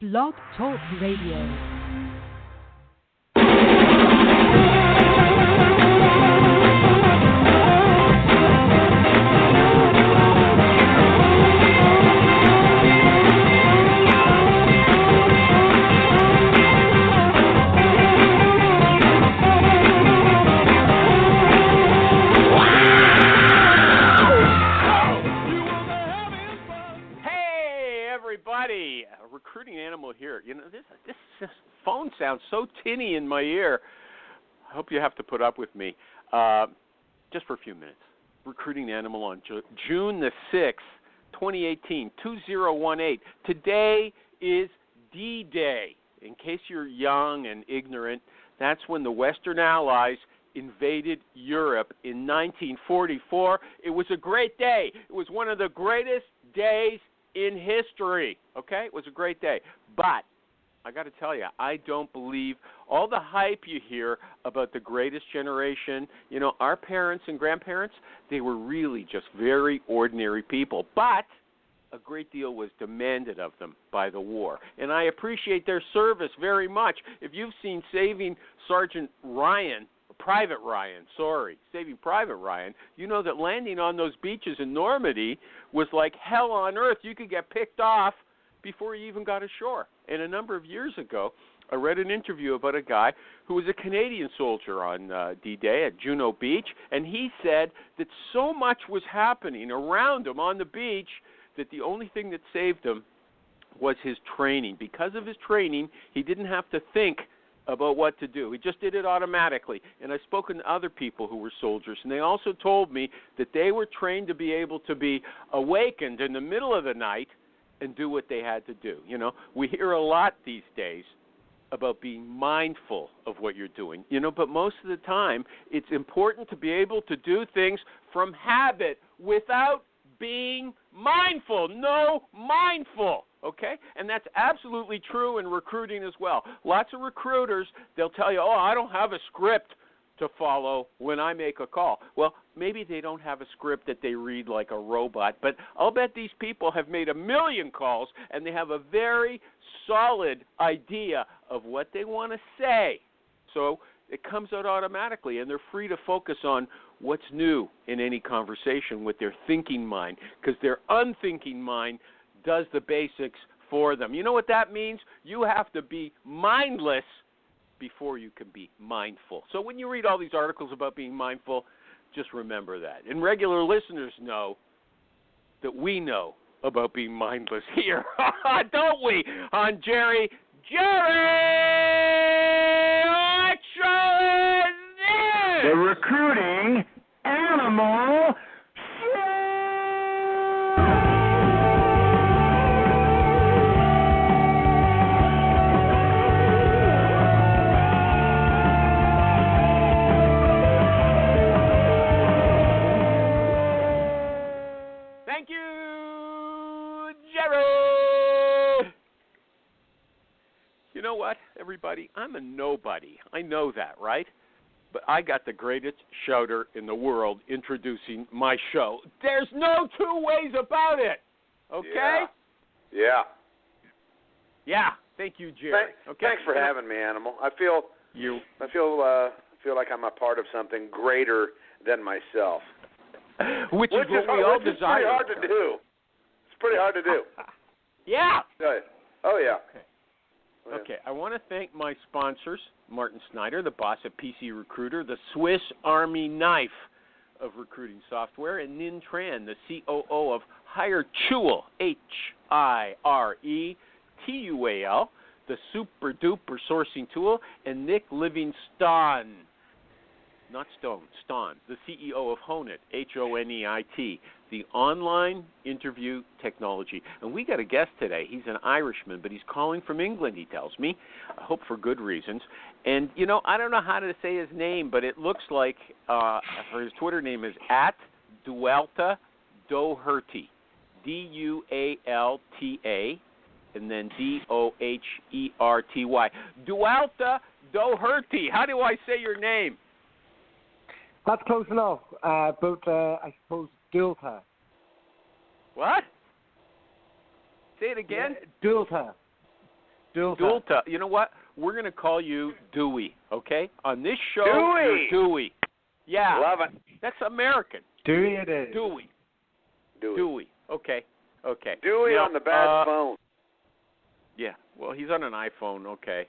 Blog Talk Radio. Recruiting animal here. You know, this phone sounds so tinny in my ear. I hope you have to put up with me just for a few minutes. Recruiting animal on June the 6th, 2018, 2018. Today is D-Day. In case you're young and ignorant, that's when the Western Allies invaded Europe in 1944. It was a great day. It was one of the greatest days in history, okay? It was a great day. But I got to tell you, I don't believe all the hype you hear about the greatest generation. You know, our parents and grandparents, they were really just very ordinary people. But a great deal was demanded of them by the war. And I appreciate their service very much. If you've seen Saving Private Ryan, you know that landing on those beaches in Normandy was like hell on earth. You could get picked off before you even got ashore. And a number of years ago, I read an interview about a guy who was a Canadian soldier on D-Day at Juno Beach, and he said that so much was happening around him on the beach that the only thing that saved him was his training. Because of his training, he didn't have to think about what to do. He just did it automatically. And I've spoken to other people who were soldiers, and they also told me that they were trained to be able to be awakened in the middle of the night and do what they had to do. You know, we hear a lot these days about being mindful of what you're doing, you know, but most of the time it's important to be able to do things from habit without being mindful. No, mindful. Okay? And that's absolutely true in recruiting as well. Lots of recruiters, they'll tell you, oh, I don't have a script to follow when I make a call. Well, maybe they don't have a script that they read like a robot, but I'll bet these people have made 1 million calls and they have a very solid idea of what they want to say. So it comes out automatically, and they're free to focus on what's new in any conversation with their thinking mind, because their unthinking mind does the basics for them. You know what that means? You have to be mindless before you can be mindful. So when you read all these articles about being mindful, just remember that. And regular listeners know that we know about being mindless here, don't we, on Jerry? What show is this? The Recruiting Animal Thank you, Jerry. You know what, everybody? I'm a nobody. I know that, right? But I got the greatest shouter in the world introducing my show. There's no two ways about it. Okay? Yeah. Thank you, Jerry. Okay. Thanks for having me, Animal. I feel like I'm a part of something greater than myself. Which is what we all desire. It's pretty hard to do. Yeah. Oh, yeah. Okay, I want to thank my sponsors, Martin Snyder, the boss at PC Recruiter, the Swiss Army knife of recruiting software, and Nin Tran, the COO of HireTual, HireTual, the super-duper sourcing tool, and Nick Livingstone, not Stone, Ston, the CEO of Honeit, Honeit, the online interview technology. And we got a guest today. He's an Irishman, but he's calling from England, he tells me. I hope for good reasons. And, you know, I don't know how to say his name, but it looks like his Twitter name is @Dualta Doherty, Dualta, and then Doherty. Dualta Doherty. How do I say your name? That's close enough, but I suppose Dualta. What? Say it again. Dualta. Dualta. You know what? We're going to call you Dewey, okay? On this show, Dewey. you're Dewey. Yeah. Love it. That's American. Dewey it is. Dewey. Okay. Dewey now, on the bad phone. Yeah. Well, he's on an iPhone. Okay.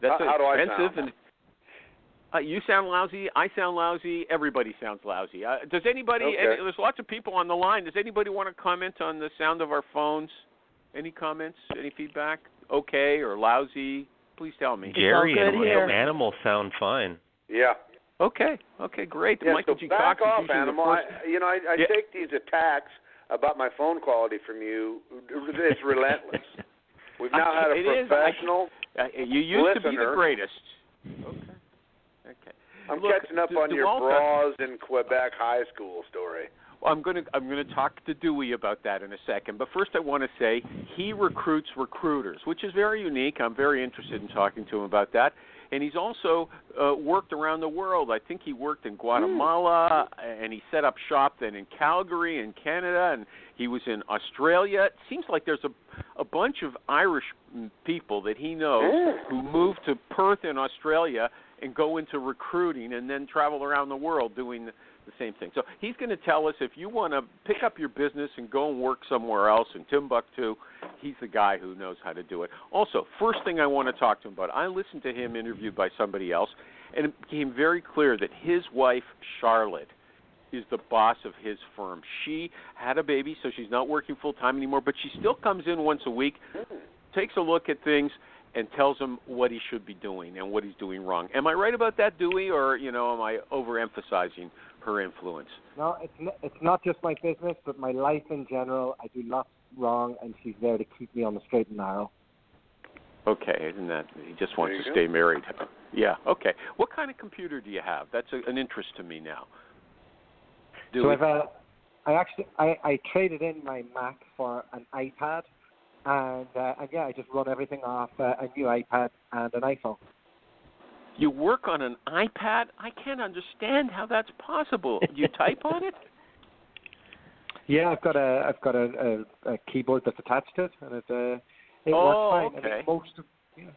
That's How do I expensive. sound? And you sound lousy. I sound lousy. Everybody sounds lousy. Does anybody? Okay. There's lots of people on the line. Does anybody want to comment on the sound of our phones? Any comments? Any feedback? Okay or lousy? Please tell me. Jerry and Animal sound fine. Yeah. Okay, great. Yeah, Michael so G. back Cox is off, usually the Animal. first- I take these attacks about my phone quality from you. It's relentless. We've now had a professional you used to be the listener. greatest. Okay. I'm Look, catching up on your bras in Quebec high school story. Well, I'm going to talk to Dewey about that in a second. But first I want to say he recruits recruiters, which is very unique. I'm very interested in talking to him about that. And he's also worked around the world. I think he worked in Guatemala, and he set up shop then in Calgary in Canada, and he was in Australia. It seems like there's a bunch of Irish people that he knows who move to Perth in Australia and go into recruiting and then travel around the world doing the same thing. So he's going to tell us if you want to pick up your business and go and work somewhere else in Timbuktu, he's the guy who knows how to do it. Also, first thing I want to talk to him about, I listened to him interviewed by somebody else, and it became very clear that his wife, Charlotte, is the boss of his firm. She had a baby, so she's not working full-time anymore, but she still comes in once a week, takes a look at things, and tells him what he should be doing and what he's doing wrong. Am I right about that, Dewey, or am I overemphasizing her influence? No, it's not just my business, but my life in general. I do lots wrong, and she's there to keep me on the straight and narrow. Okay, isn't that he just wants to stay married? Yeah. Okay. What kind of computer do you have? That's an interest to me now. Dewey. So I traded in my Mac for an iPad. And I just run everything off a new iPad and an iPhone. You work on an iPad? I can't understand how that's possible. Do you type on it? Yeah, I've got a keyboard that's attached to it, and it works fine. Okay. I mean,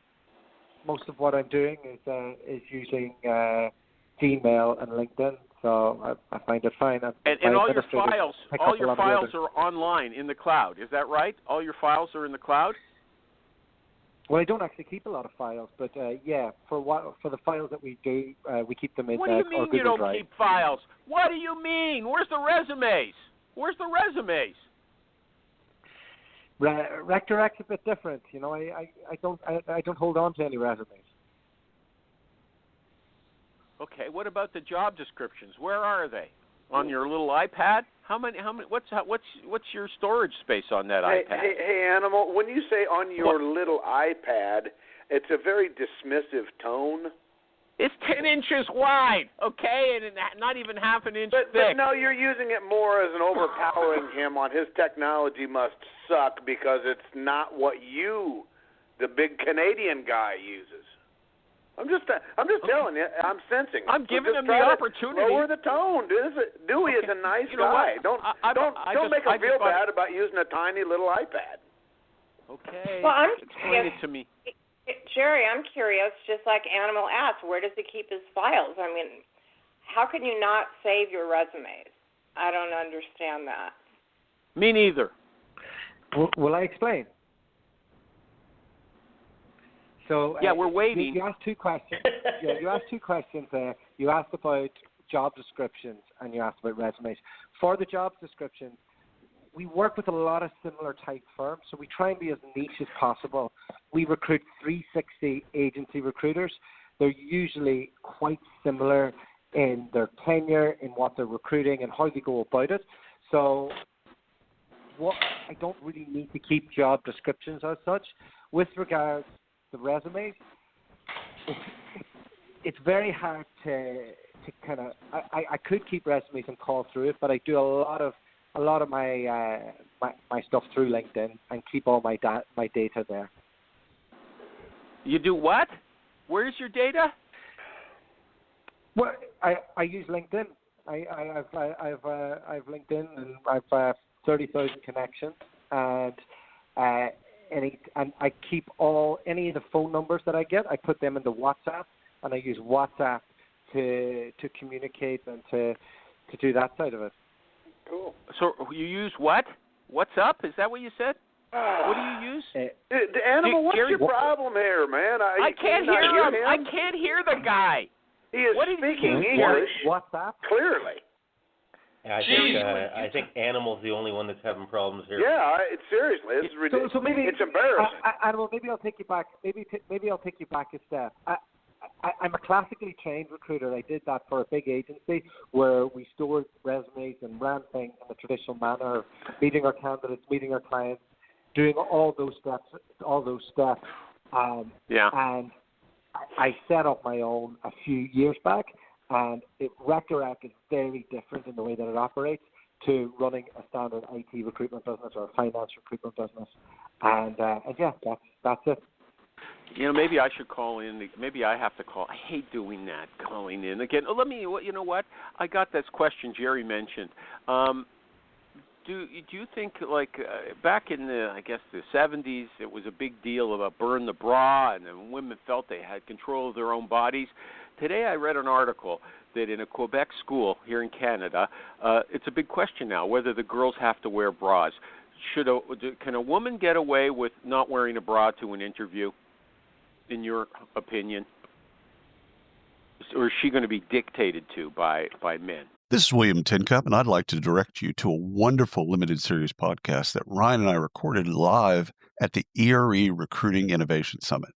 most of what I'm doing is using Gmail and LinkedIn, so I find it fine. And all your files are online in the cloud. Is that right? All your files are in the cloud? Well, I don't actually keep a lot of files, but for the files that we do, we keep them in What do you mean you don't Drive. keep files? What do you mean? Where's the resumes? Rectorec's a bit different. I don't hold on to any resumes. Okay, what about the job descriptions? Where are they? On your little iPad? How many what's your storage space on that iPad? Hey, Animal, when you say on your little iPad, it's a very dismissive tone. It's 10 inches wide, okay, and not even half an inch thick. But no, you're using it more as an overpowering him on his technology must suck because it's not what you, the big Canadian guy, uses. I'm just telling you. I'm sensing. I'm giving him the opportunity. Lower the tone. Dewey is a nice guy. Don't make him feel bad about using a tiny little iPad. Okay. Well, explain it to me. Jerry, I'm curious. Just like Animal asked, where does he keep his files? I mean, how can you not save your resumes? I don't understand that. Me neither. Will I explain? So we're waiting. You asked two questions. You asked two questions there. You asked about job descriptions and you asked about resumes. For the job descriptions, we work with a lot of similar type firms, so we try and be as niche as possible. We recruit 360 agency recruiters. They're usually quite similar in their tenure, in what they're recruiting, and how they go about it. So I don't really need to keep job descriptions as such. With regards to resumes, it's very hard to kind of. I could keep resumes and call through it, but I do a lot of my stuff through LinkedIn and keep all my data there. You do what? Where's your data? Well, I use LinkedIn. I've LinkedIn and I've 30,000 connections, and and I keep any of the phone numbers that I get. I put them into WhatsApp, and I use WhatsApp to communicate and to do that side of it. Cool. So you use what? What's up? Is that what you said? What do you use? The animal, what's Jerry, your problem here, man? I can't hear him. I can't hear the guy. He is speaking English. WhatsApp? Clearly. I think Animal's the only one that's having problems here. Yeah, seriously, it's ridiculous. So maybe it's embarrassing. Animal, maybe I'll take you back. Maybe I'll take you back a step. I'm a classically trained recruiter. I did that for a big agency where we stored resumes and ran things in the traditional manner, meeting our candidates, meeting our clients, doing all those steps. And I set up my own a few years back, and Rectorac is very different in the way that it operates to running a standard IT recruitment business or a finance recruitment business. And yeah, that's it. You know, maybe I should call in. Maybe I have to call. I hate doing that, calling in again. Oh, you know what? I got this question Jerry mentioned. Do you think, like, back in the 70s, it was a big deal about burn the bra, and then women felt they had control of their own bodies? Today I read an article that in a Quebec school here in Canada, it's a big question now whether the girls have to wear bras. Can a woman get away with not wearing a bra to an interview, in your opinion? Or is she going to be dictated to by men? This is William Tincup, and I'd like to direct you to a wonderful limited series podcast that Ryan and I recorded live at the ERE Recruiting Innovation Summit.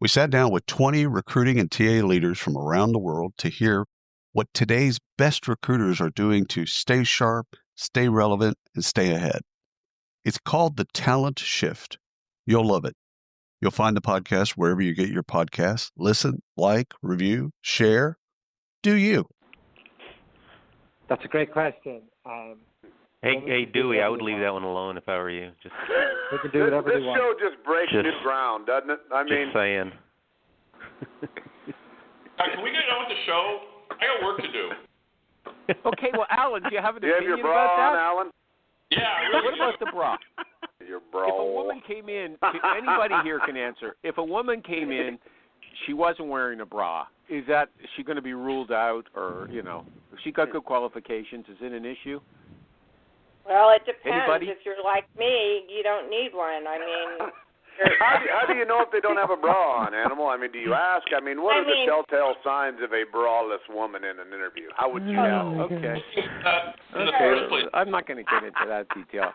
We sat down with 20 recruiting and TA leaders from around the world to hear what today's best recruiters are doing to stay sharp, stay relevant, and stay ahead. It's called The Talent Shift. You'll love it. You'll find the podcast wherever you get your podcasts. Listen, like, review, share. Do you? That's a great question. Hey, Dewey, I would leave that one alone if I were you. Just we can do whatever we want. This show just breaks new ground, doesn't it? Just saying. Can we get on with the show? I got work to do. Okay, well, Alan, do you have an opinion about that? You have your bra on, Alan? Yeah. What about the bra? Your bra. If a woman came in, anybody here can answer. If a woman came in, she wasn't wearing a bra, is she going to be ruled out, or, if she got good qualifications, is it an issue? Well, it depends. Anybody? If you're like me, you don't need one. I mean, how do you know if they don't have a bra on, Animal? I mean, do you ask? I mean, what are the telltale signs of a braless woman in an interview? How would you know? Okay. In the first place. I'm not going to get into that detail.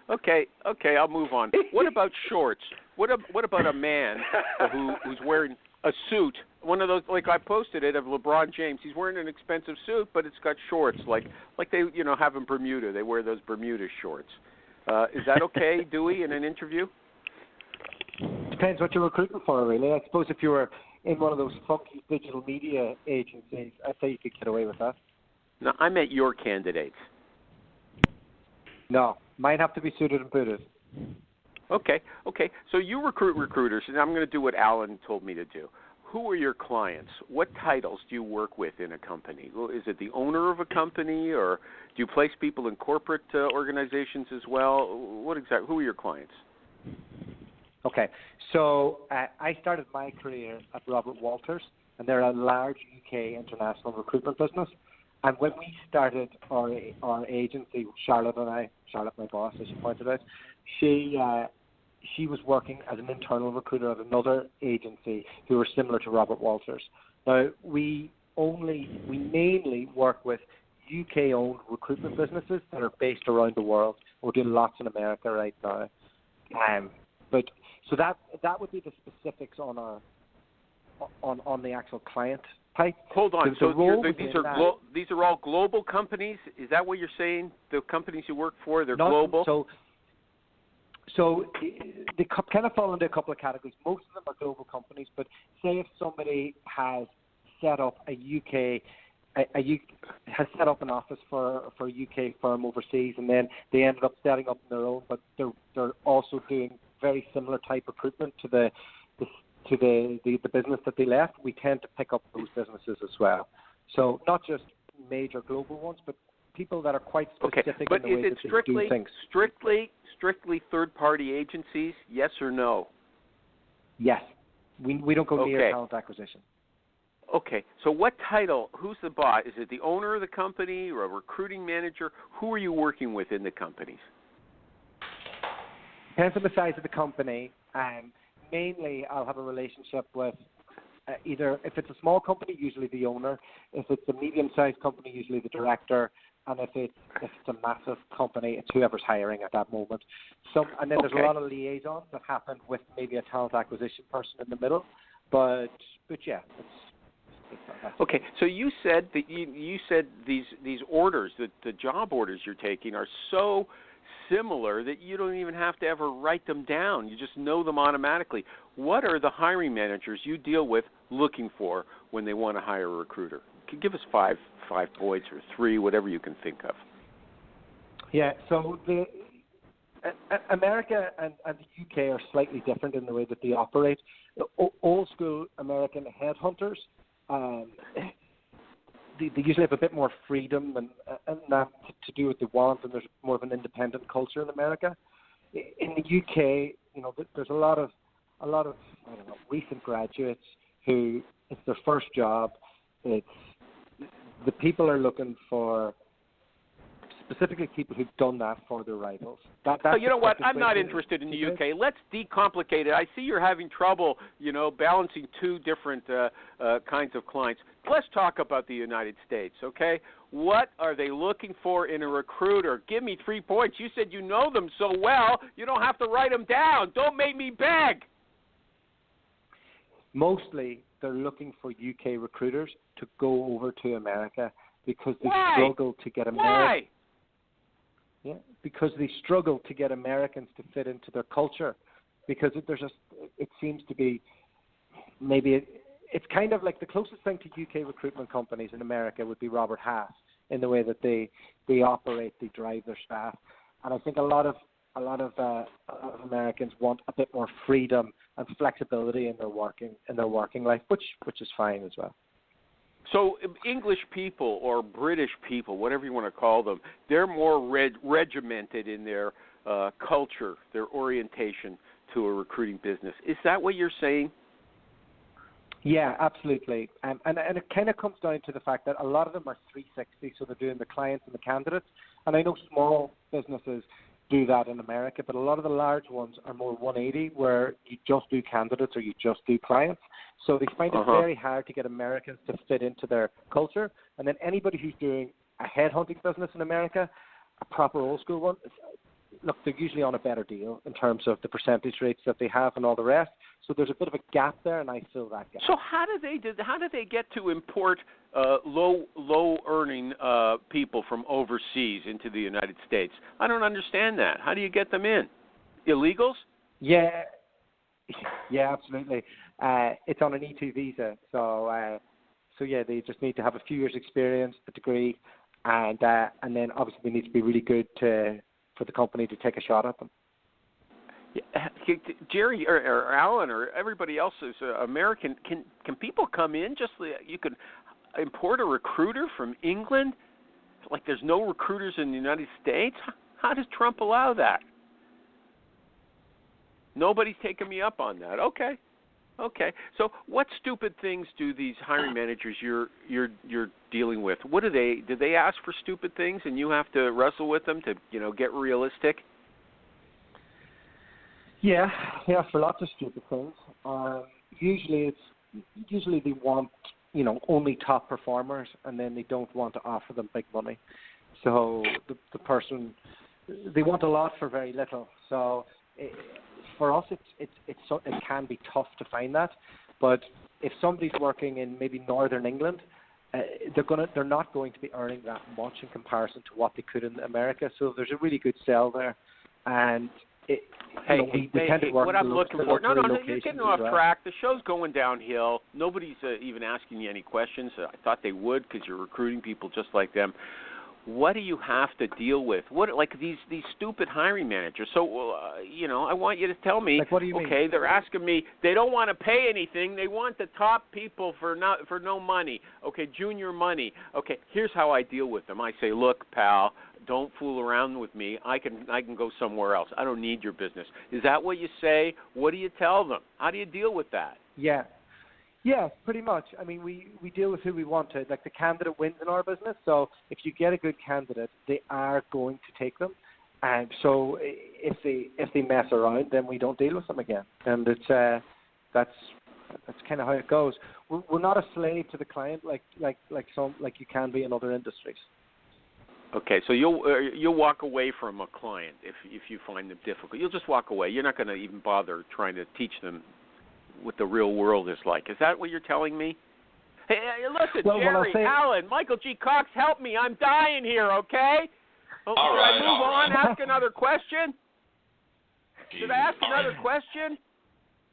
Okay, I'll move on. What about shorts? What about a man who's wearing a suit? One of those, like I posted it, of LeBron James. He's wearing an expensive suit, but it's got shorts, like they have in Bermuda. They wear those Bermuda shorts. Is that okay, Dewey, in an interview? Depends what you're recruiting for, really. I suppose if you were in one of those funky digital media agencies, I'd say you could get away with that. No, I meant your candidates. No, mine have to be suited and booted. Okay. So you recruit recruiters, and I'm going to do what Alan told me to do. Who are your clients? What titles do you work with in a company? Is it the owner of a company, or do you place people in corporate organizations as well? Who are your clients? Okay, so I started my career at Robert Walters, and they're a large UK international recruitment business. And when we started our agency, Charlotte, my boss, as she pointed out, she was working as an internal recruiter at another agency who were similar to Robert Walters. Now, we mainly work with UK-owned recruitment businesses that are based around the world. We're doing lots in America right now. So that would be the specifics on the actual client type. Hold on. These are all global companies? Is that what you're saying? The companies you work for, they're global? So they kind of fall into a couple of categories. Most of them are global companies, but say if somebody has set up has set up an office for a UK firm overseas, and then they ended up setting up their own, but they're also doing very similar type recruitment to the business that they left. We tend to pick up those businesses as well. So not just major global ones, but people that are quite Okay, specific but in the is way it that they do things. strictly third-party agencies? Yes or no? Yes. We don't go near talent acquisition. Okay, so what title, who's the boss? Is it the owner of the company or a recruiting manager? Who are you working with in the companies? Depends on the size of the company. Mainly, I'll have a relationship with either, if it's a small company, usually the owner. If it's a medium-sized company, usually the director. And if it's a massive company, it's whoever's hiring at that moment. And then there's a lot of liaisons that happen with maybe a talent acquisition person in the middle. But yeah, it's okay. So you said that you said these orders, the job orders you're taking, are so similar that you don't even have to ever write them down. You just know them automatically. What are the hiring managers you deal with looking for when they want to hire a recruiter? Give us five points or three, whatever you can think of. Yeah, so America and the UK are slightly different in the way that they operate. Old school American headhunters, they usually have a bit more freedom and that to do what they want, and there's more of an independent culture in America. In the UK, there's a lot of I don't know, recent graduates who it's their first job. The people are looking for specifically people who've done that for their rivals. So you know what? I'm not interested in the UK. Let's decomplicate it. I see you're having trouble, balancing two different kinds of clients. Let's talk about the United States, okay? What are they looking for in a recruiter? Give me 3 points. You said you know them so well, you don't have to write them down. Don't make me beg. Mostly, they're looking for UK recruiters to go over to America because they Why? struggle to get Why? Yeah, because they struggle to get Americans to fit into their culture. Because it seems to be it's kind of like the closest thing to UK recruitment companies in America would be Robert Half in the way that they operate, they drive their staff, and I think a lot of Americans want a bit more freedom and flexibility in their working life, which is fine as well. So English people or British people, whatever you want to call them, they're more regimented in their culture, their orientation to a recruiting business. Is that what you're saying? Yeah, absolutely. And it kind of comes down to the fact that a lot of them are 360, so they're doing the clients and the candidates. And I know small businesses do that in America, but a lot of the large ones are more 180, where you just do candidates or you just do clients. So they find it very hard to get Americans to fit into their culture. And then anybody who's doing a headhunting business in America, a proper old school one, look, they're usually on a better deal in terms of the percentage rates that they have and all the rest. So there's a bit of a gap there, and I fill that gap. So how do they get to import low earning people from overseas into the United States? I don't understand that. How do you get them in? Illegals? Yeah, absolutely. It's on an E2 visa, so yeah, they just need to have a few years' experience, a degree, and then obviously they need to be really good for the company to take a shot at them. Yeah. Jerry or Alan or everybody else is American. Can people come in? You could import a recruiter from England? Like there's no recruiters in the United States? How does Trump allow that? Nobody's taking me up on that. Okay. So what stupid things do these hiring managers you're dealing with? What do they ask for stupid things and you have to wrestle with them to, get realistic? Yeah, for lots of stupid things. Usually they want, only top performers, and then they don't want to offer them big money. So the person, they want a lot for very little. So for us, it can be tough to find that. But if somebody's working in maybe Northern England, they're not going to be earning that much in comparison to what they could in America. So there's a really good sell there, and we tend to work what I'm looking for. No, you're getting off track. The show's going downhill. Nobody's even asking you any questions. I thought they would because you're recruiting people just like them. what do you have to deal with? What, like these stupid hiring managers? So, I want you to tell me. Like, what do you mean? Okay, they're asking me. They don't want to pay anything. They want the top people for no money. Okay, junior money. Okay, here's how I deal with them. I say, look, pal, don't fool around with me. I can go somewhere else. I don't need your business. Is that what you say? What do you tell them? How do you deal with that? Yeah. Yeah, pretty much. I mean, we deal with who we want to. Like, the candidate wins in our business. So if you get a good candidate, they are going to take them. And so if they mess around, then we don't deal with them again. And it's that's kind of how it goes. We're not a slave to the client like you can be in other industries. Okay, so you'll walk away from a client if you find them difficult. You'll just walk away. You're not going to even bother trying to teach them what the real world is like. Is that what you're telling me? Hey, listen, well, Jerry, Alan, Michael G. Cox, help me. I'm dying here, okay? All Should right, I move all on, right. ask another question? Should I ask another question?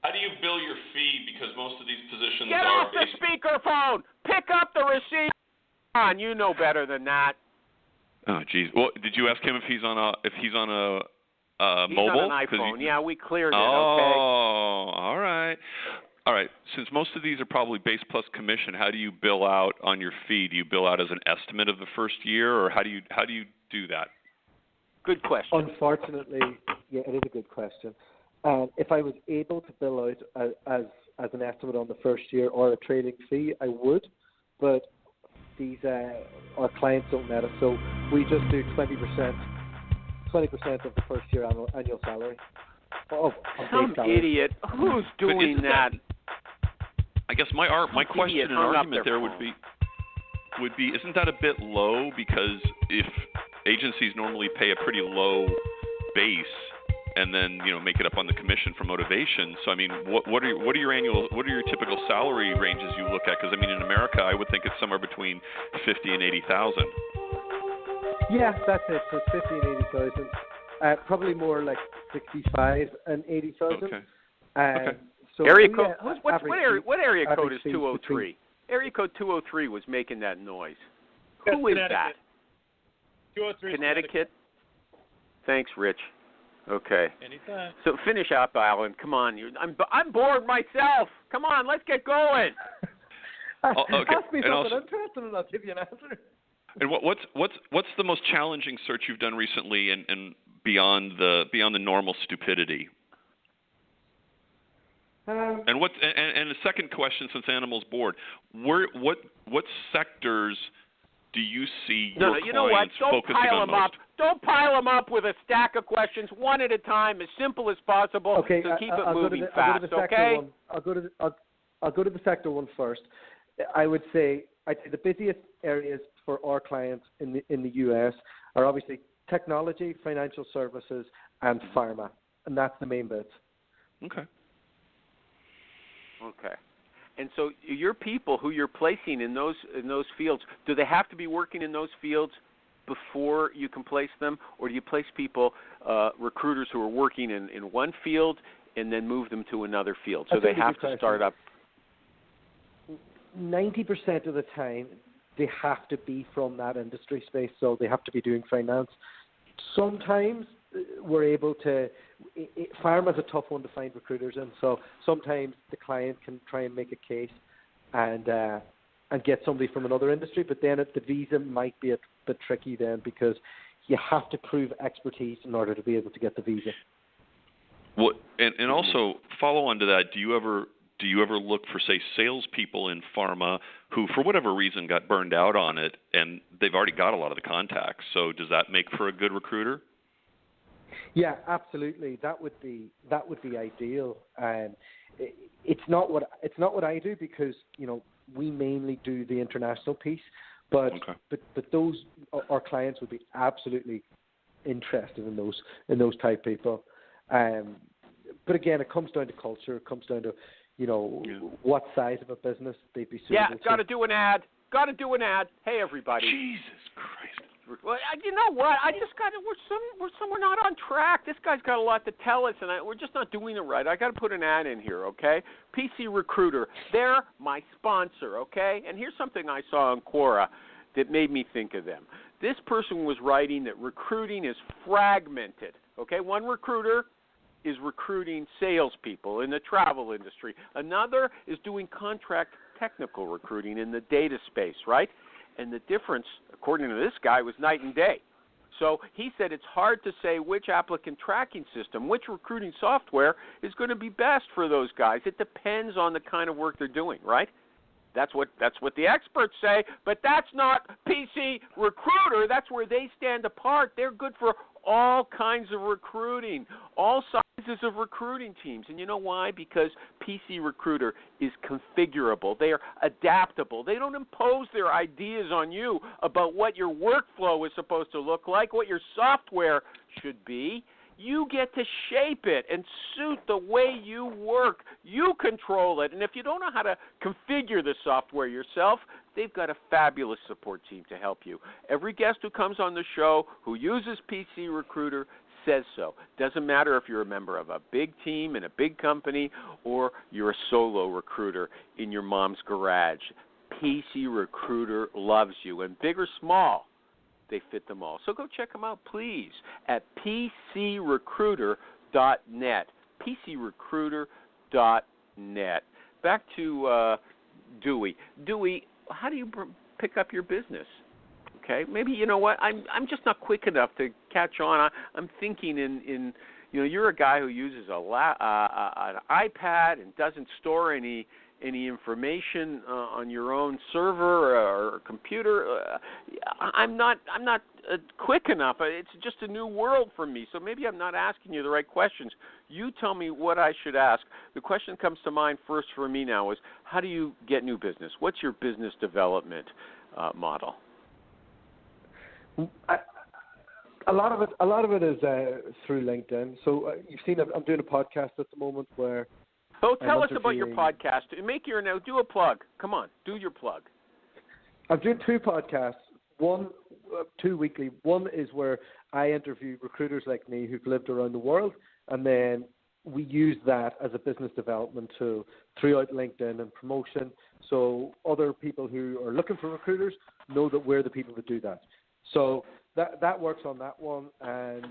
How do you bill your fee? Because most of these positions Get are off the speakerphone. Pick up the receiver. Come on, you know better than that. Oh, geez. Well, did you ask him if he's on a He's mobile? on an iPhone. Yeah, we cleared it, okay? Oh, all right. All right. Since most of these are probably base plus commission, how do you bill out on your fee? Do you bill out as an estimate of the first year, or how do you do that? Good question. Unfortunately, yeah, it is a good question. If I was able to bill out as an estimate on the first year or a trading fee, I would, but these our clients don't let us, so we just do 20% of the first year annual salary. Some idiot. Who's doing that? I guess my question and argument there would be, isn't that a bit low? Because if agencies normally pay a pretty low base and then make it up on the commission for motivation. So I mean, what are your typical salary ranges you look at? Because I mean, in America, I would think it's somewhere between 50 and 80,000. Yeah, that's it. So it's 50 and 80,000. Probably more like 65 and 80,000. Okay. Okay. So area code. What area code average is 203? Area code 203 was making that noise. Who is that? 203. Connecticut. Thanks, Rich. Okay. Anytime. So finish up, Alan. Come on. I'm bored myself. Come on, let's get going. Okay. Ask me something interesting, and I'll give you an answer. And what's the most challenging search you've done recently, and beyond the normal stupidity? And the second question, since Animal's bored, what sectors do you see your clients you know what? Don't focusing pile on them up. most? Don't pile them up with a stack of questions, one at a time, as simple as possible. Okay, so keep it I'll moving I'll fast. Okay. I'll go to the sector one first. I'd say the busiest areas for our clients in the US are obviously technology, financial services, and pharma, and that's the main bits. Okay. Okay. And so your people who you're placing in those fields, do they have to be working in those fields before you can place them, or do you place people, recruiters who are working in one field and then move them to another field? So they have to start up. 90% of the time, they have to be from that industry space, so they have to be doing finance. Sometimes we're able to. Pharma's a tough one to find recruiters in, so sometimes the client can try and make a case and get somebody from another industry, but then the visa might be a bit tricky then, because you have to prove expertise in order to be able to get the visa. Well, and also follow on to that. Do you ever look for, say, salespeople in pharma who, for whatever reason, got burned out on it, and they've already got a lot of the contacts? So does that make for a good recruiter? Yeah, absolutely. That would be ideal. It's not what I do, because we mainly do the international piece, but those our clients would be absolutely interested in those type people. But again, it comes down to culture. It comes down to what size of a business they'd be suitable. Yeah, got to do an ad. Hey, everybody. Jesus Christ. Well, you know what? We're not on track. This guy's got a lot to tell us, and we're just not doing it right. I got to put an ad in here, okay? PC Recruiter, they're my sponsor, okay? And here's something I saw on Quora. that made me think of them. This person was writing that recruiting is fragmented. Okay, one recruiter is recruiting salespeople in the travel industry. Another is doing contract technical recruiting in the data space, right? And the difference, according to this guy, was night and day. So he said it's hard to say which applicant tracking system, which recruiting software is going to be best for those guys. It depends on the kind of work they're doing, right? That's what the experts say, but that's not PC Recruiter. That's where they stand apart. They're good for all kinds of recruiting, all sizes of recruiting teams. And you know why? Because PC Recruiter is configurable. They are adaptable. They don't impose their ideas on you about what your workflow is supposed to look like, what your software should be. You get to shape it and suit the way you work. You control it. And if you don't know how to configure the software yourself, they've got a fabulous support team to help you. Every guest who comes on the show who uses PC Recruiter says so. Doesn't matter if you're a member of a big team in a big company or you're a solo recruiter in your mom's garage. PC Recruiter loves you, and big or small, they fit them all. So go check them out, please, at pcrecruiter.net. pcrecruiter.net. Back to Dewey. Dewey, how do you pick up your business? Okay, maybe, you know what, I'm just not quick enough to catch on. I'm thinking in you're a guy who uses an iPad and doesn't store any information on your own server or computer. I'm not quick enough. It's just a new world for me. So maybe I'm not asking you the right questions. You tell me what I should ask. The question that comes to mind first for me now is, how do you get new business? What's your business development model? A lot of it is through LinkedIn. So you've seen I'm doing a podcast at the moment where. Oh, tell us about your podcast. Do a plug. Come on, do your plug. I'm doing two podcasts. Two weekly. One is where I interview recruiters like me who've lived around the world, and then we use that as a business development tool throughout LinkedIn and promotion. So other people who are looking for recruiters know that we're the people that do that. So that works on that one. And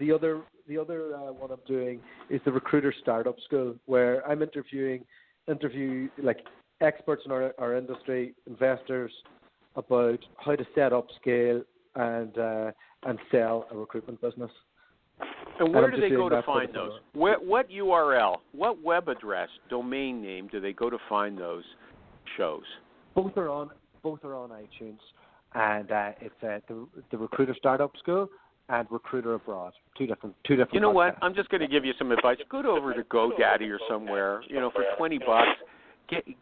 the other one I'm doing is the Recruiter Startup School, where I'm interview like experts in our industry, investors, about how to set up, scale, and sell a recruitment business. And where do they go to find those? What URL, what web address, domain name do they go to find those shows? Both are on iTunes, and it's the Recruiter Startup School and Recruiter Abroad. Two different. You know what? I'm just going to give you some advice. Go over to GoDaddy or somewhere. For $20,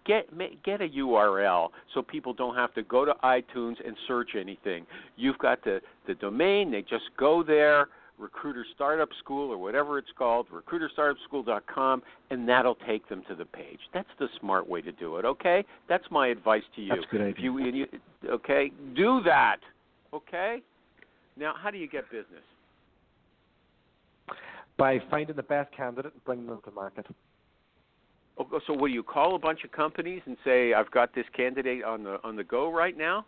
get a URL so people don't have to go to iTunes and search anything. You've got the domain. They just go there, Recruiter Startup School or whatever it's called, recruiterstartupschool.com, and that'll take them to the page. That's the smart way to do it. Okay? That's my advice to you. That's a good idea. Okay, do that. Okay. Now, how do you get business? By finding the best candidate and bringing them to market. So what do you call a bunch of companies and say, I've got this candidate on the go right now?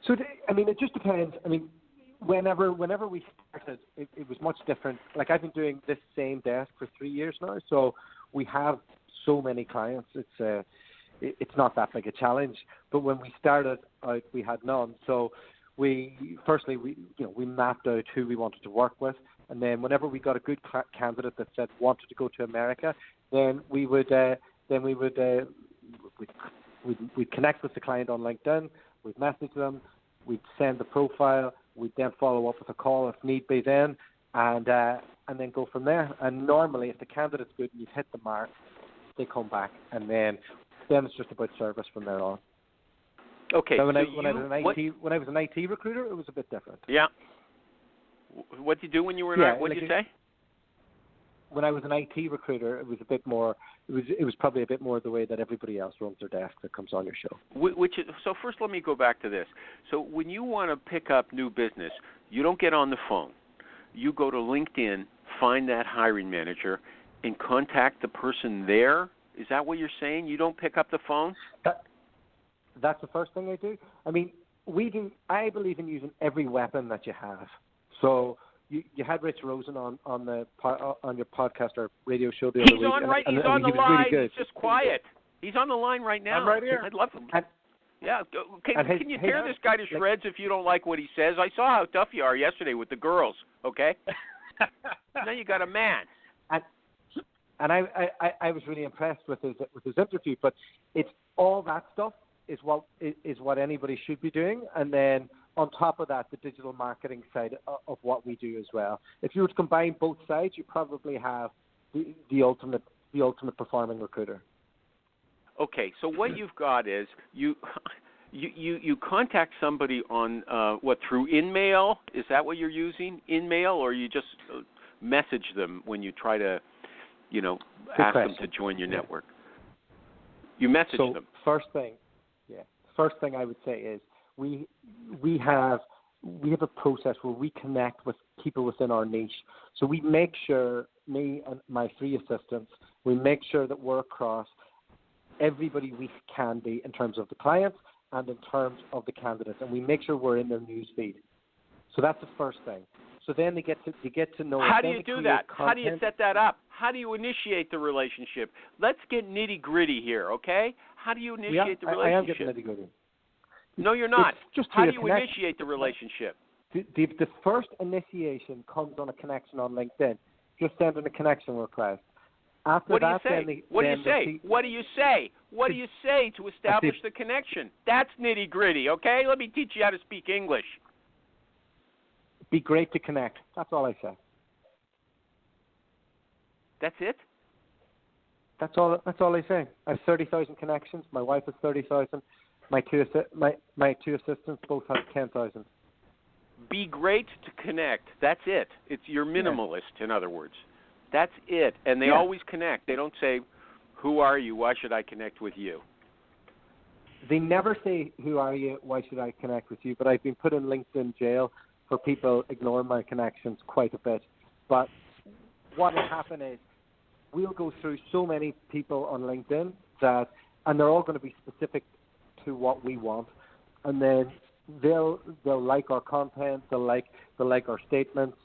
So, it just depends. Whenever we started, it was much different. Like, I've been doing this same desk for 3 years now, so we have so many clients. It's not that big a challenge. But when we started out, we had none. So we mapped out who we wanted to work with, and then whenever we got a good candidate that said wanted to go to America, then we'd connect with the client on LinkedIn, we'd message them, we'd send the profile, we'd then follow up with a call if need be then, and then go from there. And normally, if the candidate's good and you've hit the mark, they come back, and then it's just about service from there on. Okay. So when I was an IT recruiter, it was a bit different. Yeah. What did you do when you were what did you say? When I was an IT recruiter, it was a bit more. It was probably a bit more the way that everybody else runs their desk that comes on your show. So first, let me go back to this. So when you want to pick up new business, you don't get on the phone. You go to LinkedIn, find that hiring manager, and contact the person there. Is that what you're saying? You don't pick up the phone? That's the first thing I do. I mean, I believe in using every weapon that you have. So you had Rich Rosen on your podcast or radio show the other week. He's on the line. Really good. He's just quiet. He's on the line right now. I'm right here. I'd love him. Can you tear this guy to shreds if you don't like what he says? I saw how tough you are yesterday with the girls. Okay. Now you got a man. And I was really impressed with his interview. But it's all that stuff is what anybody should be doing, and then on top of that, the digital marketing side of what we do as well. If you were to combine both sides, you probably have the ultimate performing recruiter. Okay, so what you've got is you contact somebody on through InMail? Is that what you're using? InMail, or you just message them when you try to, ask them to join your network? You message them. First thing I would say is we have a process where we connect with people within our niche. So we make sure, me and my 3 assistants, we make sure that we're across everybody we can be in terms of the clients and in terms of the candidates, and we make sure we're in their news feed. So that's the first thing. So then they get to know. How do you do that? Content. How do you set that up? How do you initiate the relationship? Let's get nitty gritty here, okay? How do you initiate the relationship? I am getting nitty gritty. No, you're not. How do you connect. initiate the relationship? The first initiation comes on a connection on LinkedIn. Just send in a connection request. After what do that, you say? What do you say? What do you say? What do you say to establish the connection? That's nitty gritty, okay? Let me teach you how to speak English. Be great to connect. That's all I say. That's it? That's all I say. I have 30,000 connections. My wife has 30,000. My two assistants both have 10,000. Be great to connect. That's it. You're minimalist, in other words. That's it. And they always connect. They don't say, "Who are you? Why should I connect with you?" They never say, "Who are you? Why should I connect with you?" But I've been put in LinkedIn jail for people ignoring my connections quite a bit. But what will happen is we'll go through so many people on LinkedIn and they're all going to be specific to what we want, and then they'll like our content, they'll like our statements,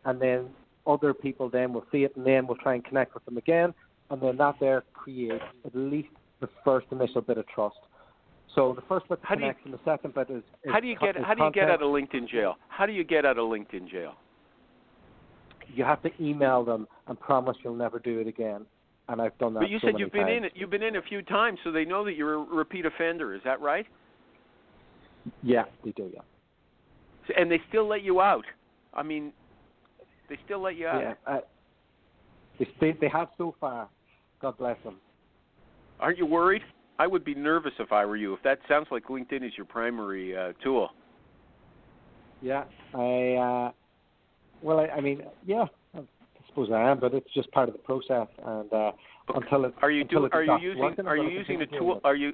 and then other people then will see it, and then we'll try and connect with them again, and then that there creates at least the first initial bit of trust. So the first bit of connection, the second bit is how do you get out of LinkedIn jail? How do you get out of LinkedIn jail? You have to email them and promise you'll never do it again. And I've done that. But you said you've been in a few times, so they know that you're a repeat offender. Is that right? Yeah, they do. Yeah. And they still let you out. I mean, they still let you out. Yeah. They have so far. God bless them. Aren't you worried? I would be nervous if I were you. If that sounds like LinkedIn is your primary tool. Yeah. I mean, yeah. I suppose I am, but it's just part of the process. And until it are you using a tool? Are you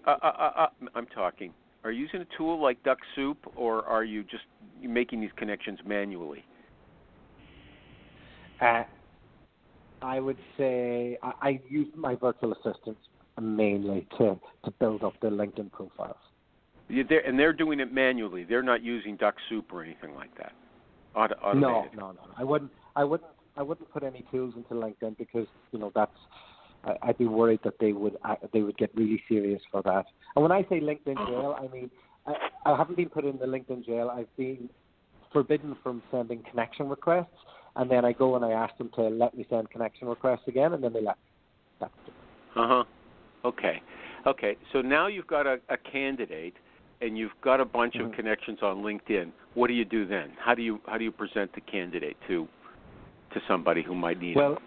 using a tool like Duck Soup, or are you just making these connections manually? I would say I use my virtual assistants mainly to build up their LinkedIn profiles. They're doing it manually. They're not using Duck Soup or anything like that. Automated. No. I wouldn't put any tools into LinkedIn because I'd be worried that they would get really serious for that. And when I say LinkedIn jail, I mean I haven't been put in the LinkedIn jail. I've been forbidden from sending connection requests, and then I go and I ask them to let me send connection requests again, and then they let me. That's it. Okay. So now you've got a candidate, and you've got a bunch of connections on LinkedIn. What do you do then? How do you present the candidate to somebody who might need it?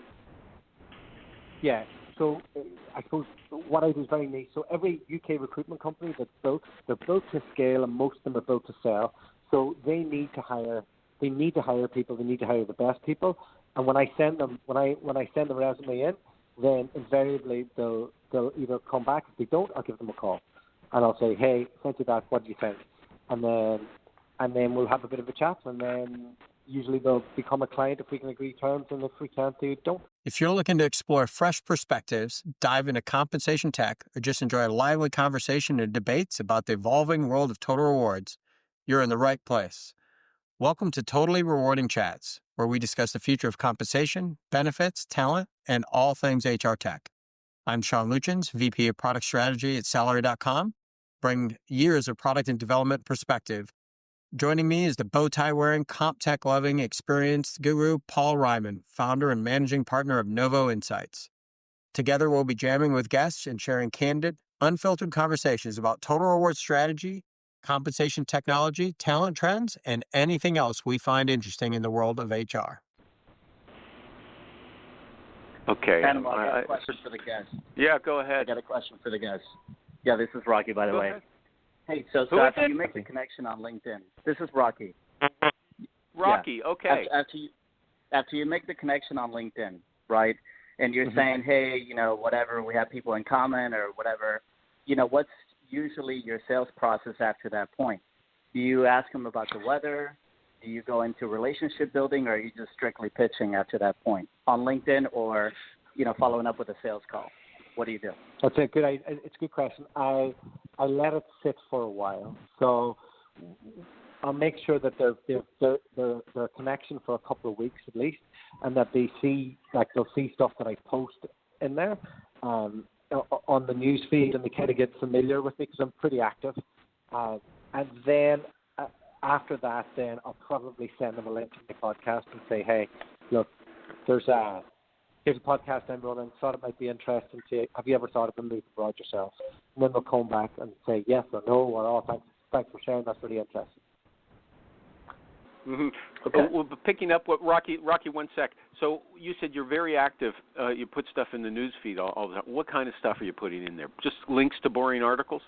Yeah. So I suppose what I do is very niche. So every UK recruitment company that's built, they're built to scale, and most of them are built to sell. So they need to hire. They need to hire people. They need to hire the best people. And when I send them, when I send the resume in, then invariably they'll either come back. If they don't, I'll give them a call, and I'll say, "Hey, sent you that. What do you think?" And then we'll have a bit of a chat, and then usually they'll become a client if we can agree terms, and if we can't, they don't. If you're looking to explore fresh perspectives, dive into compensation tech, or just enjoy a lively conversation and debates about the evolving world of total rewards, you're in the right place. Welcome to Totally Rewarding Chats, where we discuss the future of compensation, benefits, talent, and all things HR tech. I'm Sean Luchins, VP of Product Strategy at Salary.com, bring years of product and development perspective. Joining me is the bow tie wearing, comp tech loving, experienced guru Paul Ryman, founder and managing partner of Novo Insights. Together, we'll be jamming with guests and sharing candid, unfiltered conversations about total reward strategy, compensation technology, talent trends, and anything else we find interesting in the world of HR. Okay. And I got a question for the guest. Yeah, go ahead. I got a question for the guest. Yeah, this is Rocky, by the way. Ahead. Hey, so after you make the connection on LinkedIn, this is Rocky. Rocky, yeah. okay. After you make the connection on LinkedIn, right, and you're saying, hey, whatever, we have people in common or whatever, what's usually your sales process after that point? Do you ask them about the weather? Do you go into relationship building, or are you just strictly pitching after that point on LinkedIn, or following up with a sales call? What do you do? That's a good. It's a good question. I let it sit for a while, so I'll make sure that they're a connection for a couple of weeks at least, and that they'll see stuff that I post in there on the news feed, and they kind of get familiar with me because I'm pretty active. And then after that, then I'll probably send them a link to the podcast and say, hey, look, here's a podcast I'm running, thought it might be interesting to you. Have you ever thought of a move abroad yourself? And then they'll come back and say yes or no, or oh, thanks for sharing, that's really interesting. Mm-hmm. Okay. Well, picking up what Rocky, 1 sec. So you said you're very active. You put stuff in the news feed all the time. What kind of stuff are you putting in there? Just links to boring articles?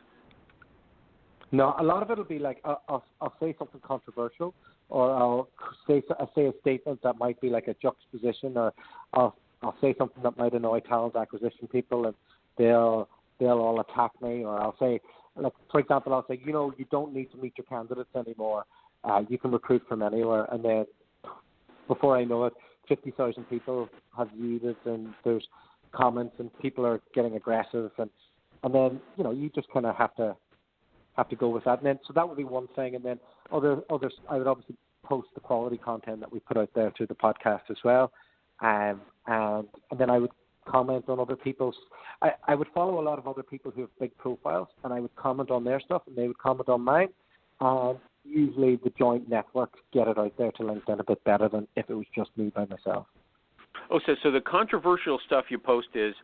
No, a lot of it will be like I'll say something controversial, or I'll say a statement that might be like a juxtaposition, or I'll say something that might annoy talent acquisition people, and they'll all attack me. Or I'll say, like, for example, I'll say, you don't need to meet your candidates anymore. You can recruit from anywhere. And then before I know it, 50,000 people have viewed it, and there's comments, and people are getting aggressive, and then you just kind of have to go with that. And then so that would be one thing. And then others, I would obviously post the quality content that we put out there to the podcast as well. And then I would comment on other people's. I would follow a lot of other people who have big profiles, and I would comment on their stuff, and they would comment on mine. And usually the joint networks get it out there to LinkedIn a bit better than if it was just me by myself. Oh, so the controversial stuff you post is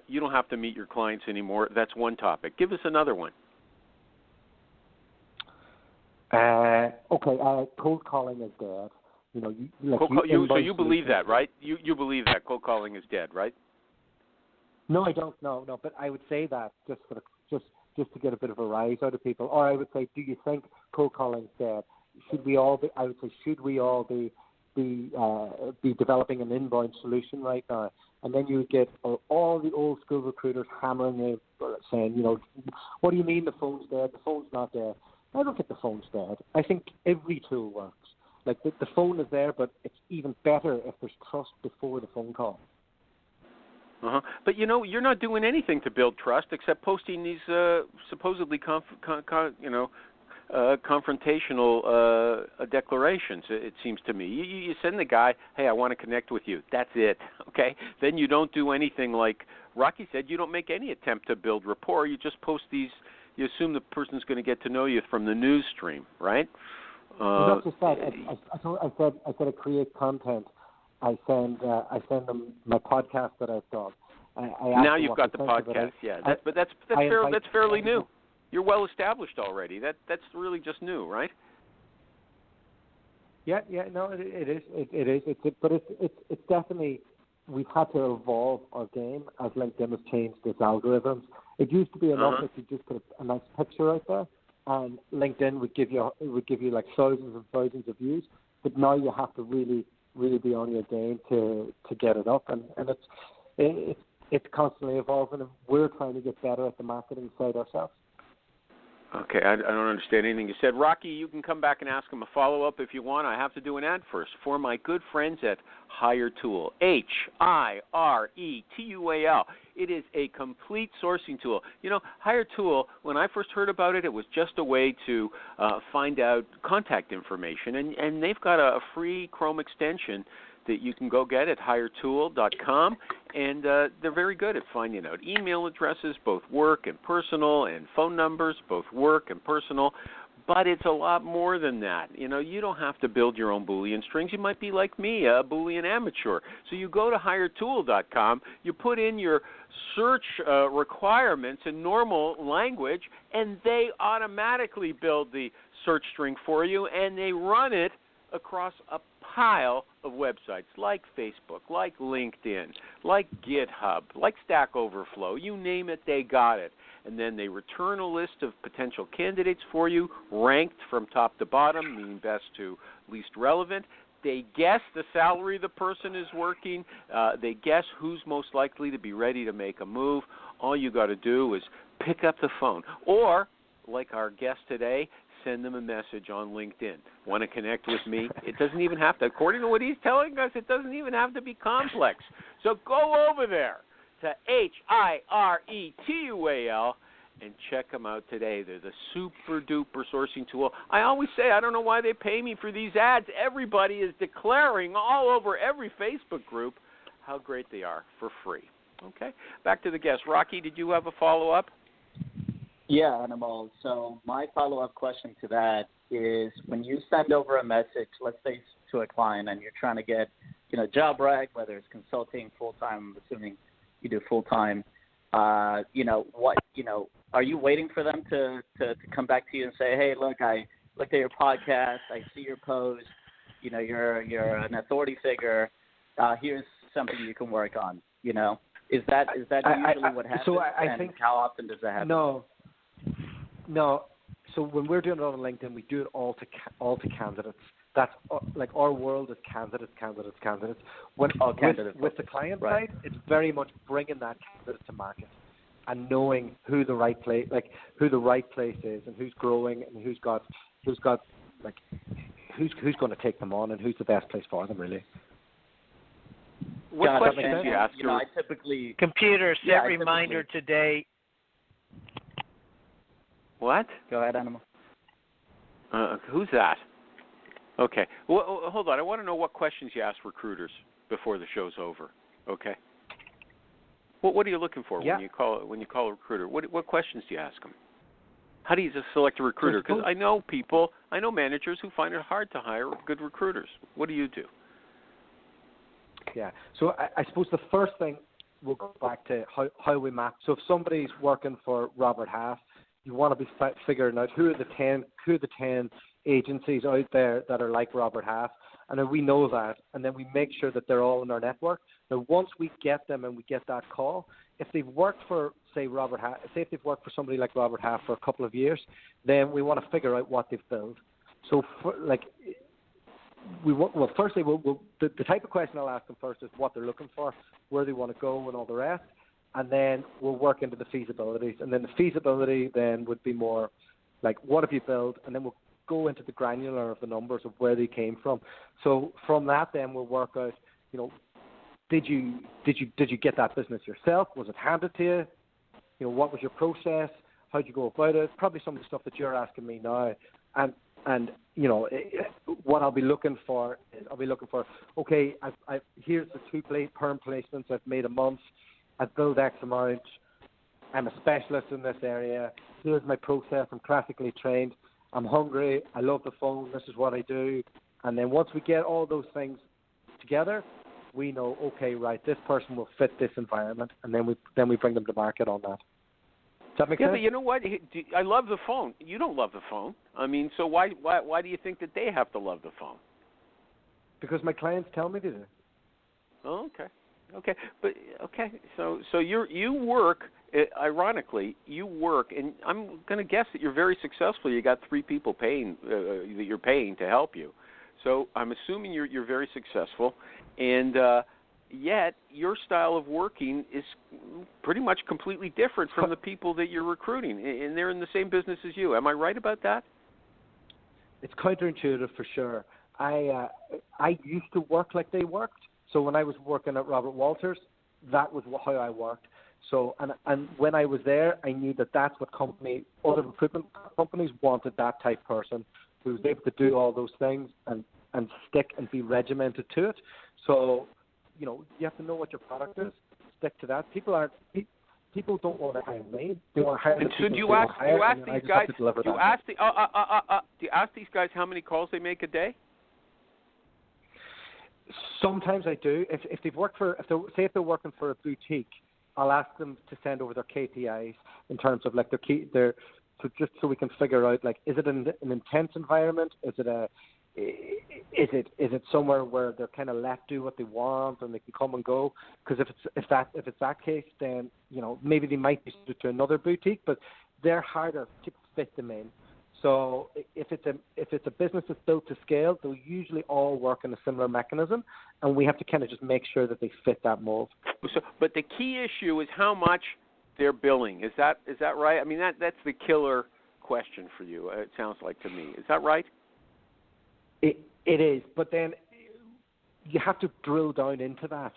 you don't have to meet your clients anymore. That's one topic. Give us another one. Cold calling is dead. So you believe that, right? You believe that cold calling is dead, right? No, I don't. No. But I would say that just to get a bit of a rise out of people. Or I would say, do you think cold calling is dead? Should we all be? I would say, should we all be developing an inbound solution right now? And then you would get all the old school recruiters hammering me, saying, what do you mean the phone's dead? The phone's not dead. I don't think the phone's dead. I think every tool works. Like the phone is there, but it's even better if there's trust before the phone call. But you're not doing anything to build trust except posting these supposedly confrontational declarations. It seems to me. You send the guy, hey, I want to connect with you. That's it. Okay. Then you don't do anything like Rocky said. You don't make any attempt to build rapport. You just post these. You assume the person's going to get to know you from the news stream, right? That's just that. I said I create content. I send them my podcast that I've done. Now you've got the podcast, yeah. But that's fairly new. You're well established already. That's really just new, right? Yeah. No, it is. But it's definitely, we've had to evolve our game as LinkedIn has changed its algorithms. It used to be enough if you just put a nice picture out there, and LinkedIn would give you like thousands and thousands of views. But now you have to really be on your game to get it up, and it's constantly evolving, and we're trying to get better at the marketing side ourselves. Okay, I don't understand anything you said. Rocky, you can come back and ask him a follow-up if you want. I have to do an ad first. For my good friends at HireTool, HireTual. It is a complete sourcing tool. You know, HireTool, when I first heard about it, it was just a way to find out contact information. And they've got a free Chrome extension that you can go get at HireTool.com, and they're very good at finding out email addresses, both work and personal, and phone numbers, both work and personal. But it's a lot more than that. You know, you don't have to build your own Boolean strings. You might be like me, a Boolean amateur. So you go to HireTool.com, you put in your search requirements in normal language, and they automatically build the search string for you, and they run it across a pile of websites like Facebook, like LinkedIn, like GitHub, like Stack Overflow. You name it, they got it. And then they return a list of potential candidates for you, ranked from top to bottom, meaning best to least relevant. They guess the salary the person is working. They guess who's most likely to be ready to make a move. All you got to do is pick up the phone. Or, like our guest today, send them a message on LinkedIn. Want to connect with me? It doesn't even have to, according to what he's telling us, it doesn't even have to be complex. So go over there to HireTual and check them out today. They're the super-duper sourcing tool. I always say, I don't know why they pay me for these ads. Everybody is declaring all over every Facebook group how great they are for free. Okay, back to the guest. Rocky, did you have a follow-up? Yeah, Animal. So my follow-up question to that is, when you send over a message, let's say to a client, and you're trying to get, job rec, whether it's consulting, full-time, I'm assuming you do full-time, are you waiting for them to come back to you and say, hey, look, I looked at your podcast, I see your post, you're an authority figure, here's something you can work on, Is that usually what happens? So I think, how often does that happen? No. So when we're doing it on LinkedIn, we do it all to candidates. That's like our world is candidates. With the client side, it's very much bringing that candidate to market and knowing who the right place is, and who's growing, and who's going to take them on, and who's the best place for them, really. What questions do you ask? I typically computer set reminder today. What? Go ahead, Animal. Who's that? Okay. Well, hold on. I want to know what questions you ask recruiters before the show's over. Okay. What are you looking for when you call a recruiter? What questions do you ask them? How do you just select a recruiter? Because I know managers who find it hard to hire good recruiters. What do you do? Yeah. So I suppose the first thing, we'll go back to how we map. So if somebody's working for Robert Half, you want to be figuring out who are the 10 agencies out there that are like Robert Half, and then we know that, and then we make sure that they're all in our network. Now, once we get them and we get that call, if they've worked for, say, if they've worked for somebody like Robert Half for a couple of years, then we want to figure out what they've built. So, firstly, the type of question I'll ask them first is what they're looking for, where they want to go, and all the rest. And then we'll work into the feasibilities. And then the feasibility then would be more like, what have you built? And then we'll go into the granular of the numbers of where they came from. So from that, then we'll work out, did you get that business yourself? Was it handed to you? What was your process? How'd you go about it? Probably some of the stuff that you're asking me now. And what I'll be looking for is, okay, here's the 2 perm placements I've made a month. I've built X amount. I'm a specialist in this area. Here's my process. I'm classically trained. I'm hungry. I love the phone. This is what I do. And then once we get all those things together, we know, okay, right, this person will fit this environment, and then we bring them to market on that. Does that make sense? Yeah, but you know what? I love the phone. You don't love the phone. I mean, so why do you think that they have to love the phone? Because my clients tell me to do. Oh, okay. Okay, but so you work. Ironically, you work, and I'm going to guess that you're very successful. You got 3 people paying that you're paying to help you. So I'm assuming you're very successful, and yet your style of working is pretty much completely different from the people that you're recruiting, and they're in the same business as you. Am I right about that? It's counterintuitive for sure. I used to work like they worked. So when I was working at Robert Walters, that was how I worked. So and when I was there, I knew that that's what other recruitment companies wanted, that type person who was able to do all those things and stick and be regimented to it. So, you have to know what your product is, stick to that. People don't want to hire me. They want to hire the people. So do you ask these guys? Do you ask these guys how many calls they make a day? Sometimes I do. If they're working for a boutique, I'll ask them to send over their KPIs in terms of like just so we can figure out, like, is it an intense environment? Is it somewhere where they're kind of let do what they want and they can come and go? Because if it's that case, then maybe they might be suited to another boutique, but they're harder to fit them in. So if it's a business that's built to scale, they'll usually all work in a similar mechanism, and we have to kind of just make sure that they fit that mold. But the key issue is how much they're billing. Is that right? I mean, that's the killer question for you. It sounds like to me. Is that right? It is, but then you have to drill down into that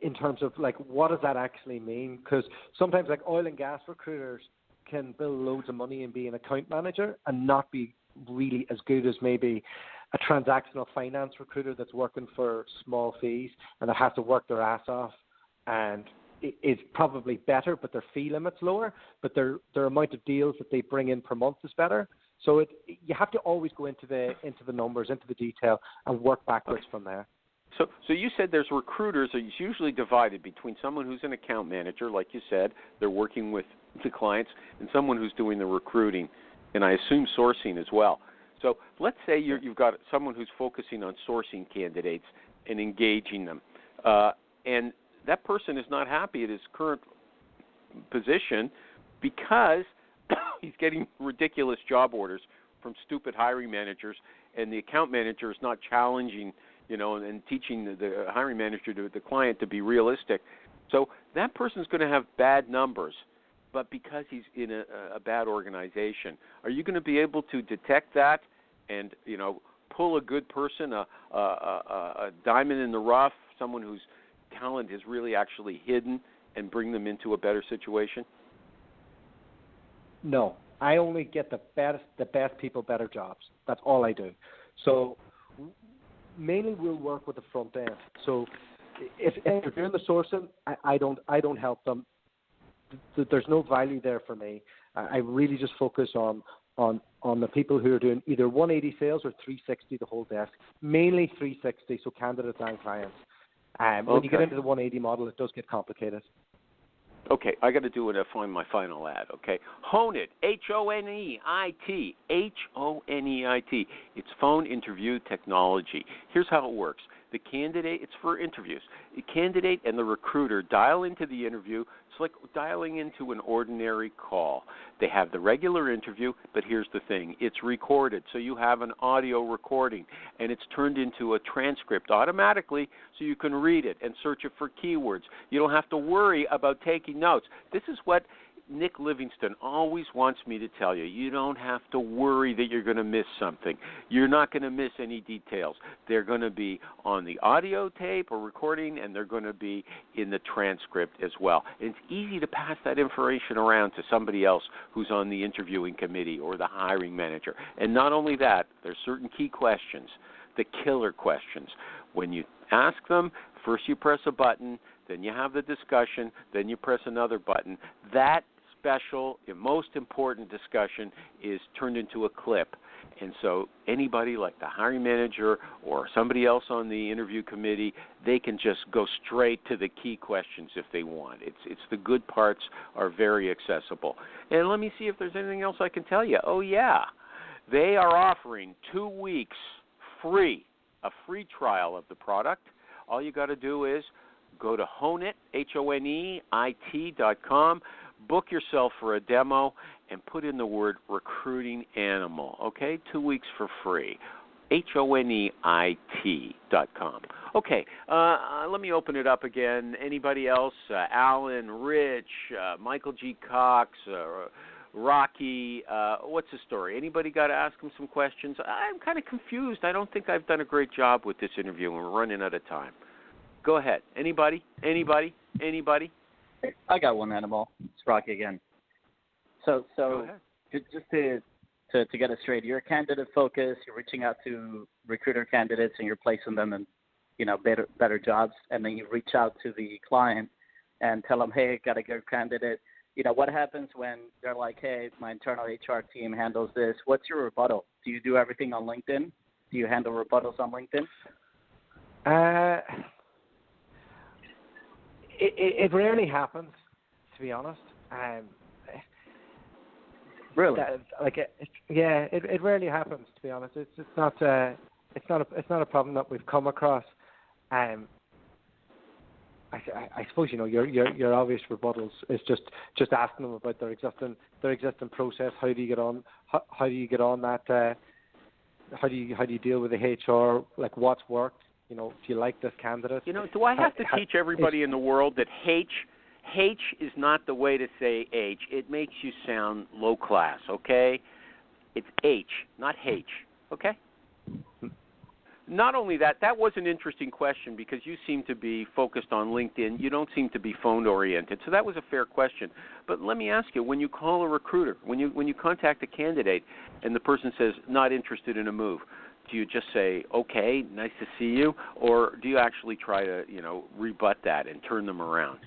in terms of like what does that actually mean? Because sometimes like oil and gas recruiters can bill loads of money and be an account manager and not be really as good as maybe a transactional finance recruiter that's working for small fees and that has to work their ass off and is probably better, but their fee limit's lower, but their amount of deals that they bring in per month is better. So you have to always go into the numbers, into the detail, and work backwards from there. So you said there's recruiters. It's usually divided between someone who's an account manager, like you said, they're working with the clients, and someone who's doing the recruiting, and I assume sourcing as well. So let's say you've got someone who's focusing on sourcing candidates and engaging them, and that person is not happy at his current position because he's getting ridiculous job orders from stupid hiring managers, and the account manager is not challenging, and teaching the hiring manager to the client to be realistic. So that person's going to have bad numbers, but because he's in a bad organization. Are you going to be able to detect that and, pull a good person, a diamond in the rough, someone whose talent is really actually hidden, and bring them into a better situation? No, I only get the best people better jobs. That's all I do. So mainly we'll work with the front end. So if you're doing the sourcing, I don't help them. There's no value there for me. I really just focus on the people who are doing either 180 sales or 360 the whole desk. Mainly 360, so candidates and clients. When you get into the 180 model, it does get complicated. Okay, I got to do it to find my final ad, okay? Honeit, H-O-N-E-I-T, H-O-N-E-I-T. It's phone interview technology. Here's how it works. The candidate, it's for interviews. The candidate and the recruiter dial into the interview. It's like dialing into an ordinary call. They have the regular interview, but here's the thing. It's recorded, so you have an audio recording, and it's turned into a transcript automatically so you can read it and search it for keywords. You don't have to worry about taking notes. This is what Nick Livingston always wants me to tell you. You don't have to worry that you're going to miss something. You're not going to miss any details. They're going to be on the audio tape or recording, and they're going to be in the transcript as well. And it's easy to pass that information around to somebody else who's on the interviewing committee or the hiring manager. And not only that, there's certain key questions, the killer questions. When you ask them, first you press a button, then you have the discussion, then you press another button. That special and most important discussion is turned into a clip. And so anybody like the hiring manager or somebody else on the interview committee, they can just go straight to the key questions if they want. It's the good parts are very accessible. And let me see if there's anything else I can tell you. Oh, yeah. They are offering 2 weeks free, a free trial of the product. All you got to do is go to Honeit, HONEIT.com, book yourself for a demo, and put in the word recruiting animal, okay? 2 weeks for free. HONEIT.com. Okay, let me open it up again. Anybody else? Alan, Rich, Michael G. Cox, Rocky, what's the story? Anybody got to ask him some questions? I'm kind of confused. I don't think I've done a great job with this interview, and we're running out of time. Go ahead. Anybody? I got one, Animal. It's Rocky again. So just to get it straight, you're candidate focused. You're reaching out to recruiter candidates, and you're placing them in, better jobs. And then you reach out to the client and tell them, hey, got a good candidate. What happens when they're like, hey, my internal HR team handles this? What's your rebuttal? Do you do everything on LinkedIn? Do you handle rebuttals on LinkedIn? It rarely happens, to be honest. Really? It rarely happens, to be honest. It's not a problem that we've come across. I suppose your obvious rebuttals is just asking them about their existing process. How do you get on? How do you get on that? How do you deal with the HR? Like, what's worked? Do you like this candidate? Do I have to teach everybody in the world that H is not the way to say H? It makes you sound low class, okay? It's H, not H, okay? Not only that was an interesting question because you seem to be focused on LinkedIn. You don't seem to be phone-oriented, so that was a fair question. But let me ask you, when you call a recruiter, when you contact a candidate and the person says, not interested in a move, do you just say, okay, nice to see you, or do you actually try to, rebut that and turn them around?